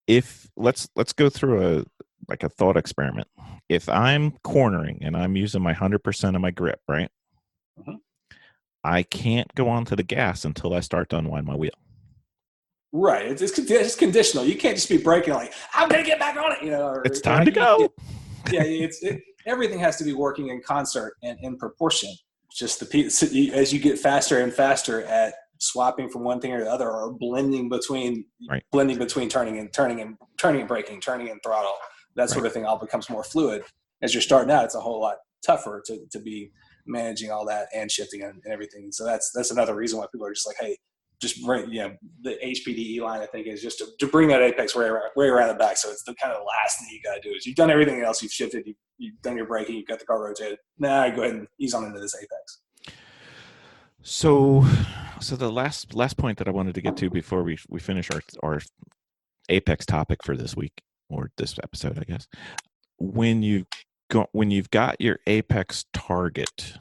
Speaker 2: if let's go through a thought experiment. If I'm cornering and I'm using my 100% of my grip, right? Mm-hmm. I can't go onto the gas until I start to unwind my wheel.
Speaker 3: Right. It's conditional. You can't just be braking like, I'm going to get back on it.
Speaker 2: It's time to go.
Speaker 3: Yeah. Everything has to be working in concert and in proportion. Just as you get faster and faster at swapping from one thing or the other, or blending between turning and braking, turning and throttle, that sort of thing all becomes more fluid. As you're starting out, it's a whole lot tougher to be managing all that and shifting and everything. So that's another reason why people are just like, hey, just bring, the HPDE line, I think, is just to bring that apex way around the back. So it's the kind of last thing you got to do is you've done everything else. You've shifted, you've done your braking, you've got the car rotated. Now go ahead and ease on into this apex.
Speaker 2: So the last point that I wanted to get to before we finish our apex topic for this week, or this episode, I guess, when you've got your apex target,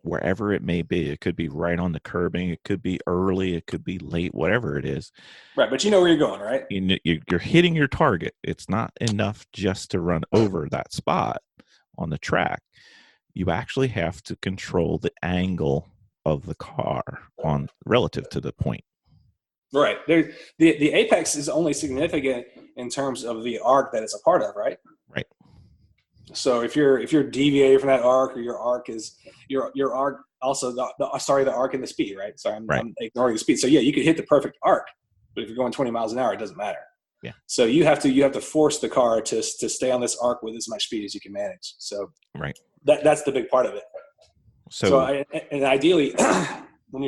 Speaker 2: wherever it may be, it could be right on the curbing, it could be early, it could be late, whatever it is.
Speaker 3: Right, but you know where you're going, right?
Speaker 2: You're hitting your target. It's not enough just to run over that spot on the track. You actually have to control the angle of the car on relative to the point.
Speaker 3: Right. The apex is only significant in terms of the arc that it's a part of, right?
Speaker 2: Right.
Speaker 3: So if you're deviating from that arc, or your arc is your arc also the arc and the speed, right? Sorry, I'm ignoring the speed. So yeah, you could hit the perfect arc, but if you're going 20 miles an hour, it doesn't matter.
Speaker 2: Yeah.
Speaker 3: So you have to force the car to stay on this arc with as much speed as you can manage. So
Speaker 2: right.
Speaker 3: that's the big part of it. And ideally, when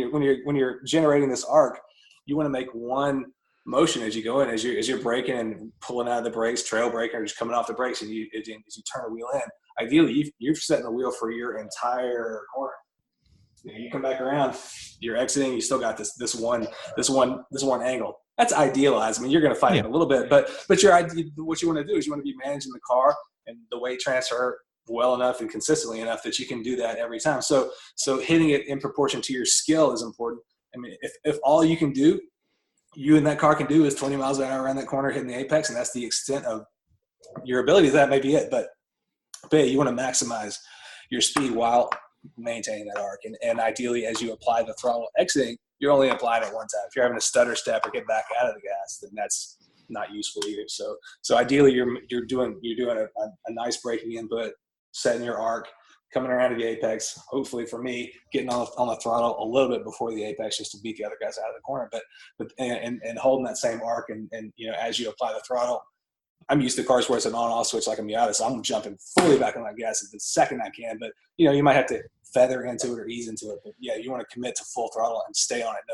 Speaker 3: you're generating this arc, you want to make one motion as you go in, as you're braking and pulling out of the brakes, trail braking, or just coming off the brakes, and as you turn the wheel in. Ideally, you're setting the wheel for your entire corner. You come back around, you're exiting, you still got this one angle. That's idealized. I mean, you're going to fight it a little bit, but what you want to do is you want to be managing the car and the weight transfer well enough and consistently enough that you can do that every time. So hitting it in proportion to your skill is important. I mean, if all you can do, you and that car can do is 20 miles an hour around that corner hitting the apex, and that's the extent of your ability, that may be it. But you want to maximize your speed while maintaining that arc. And ideally, as you apply the throttle exiting, you're only applying it one time. If you're having a stutter step or get back out of the gas, then that's not useful either. So ideally, you're doing a nice braking input, setting your arc, coming around to the apex. Hopefully, for me, getting on the throttle a little bit before the apex just to beat the other guys out of the corner. But holding that same arc, and as you apply the throttle. I'm used to cars where it's an on-off switch like a Miata, so I'm jumping fully back on that gas the second I can. But you might have to feather into it or ease into it. But yeah, you want to commit to full throttle and stay on it.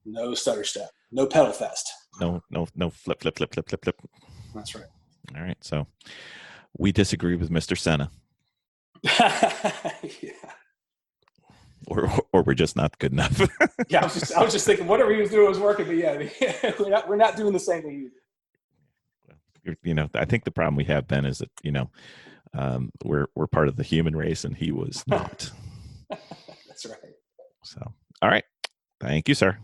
Speaker 3: No stutter step, no pedal fest.
Speaker 2: No flip.
Speaker 3: That's right.
Speaker 2: All right, so we disagree with Mr. Senna.
Speaker 3: Yeah.
Speaker 2: Or we're just not good enough.
Speaker 3: Yeah, I was just thinking whatever he was doing was working, but yeah, we're not doing the same thing he did.
Speaker 2: I think the problem we have, Ben, is that we're part of the human race, and he was not.
Speaker 3: That's right.
Speaker 2: So, all right, thank you, sir.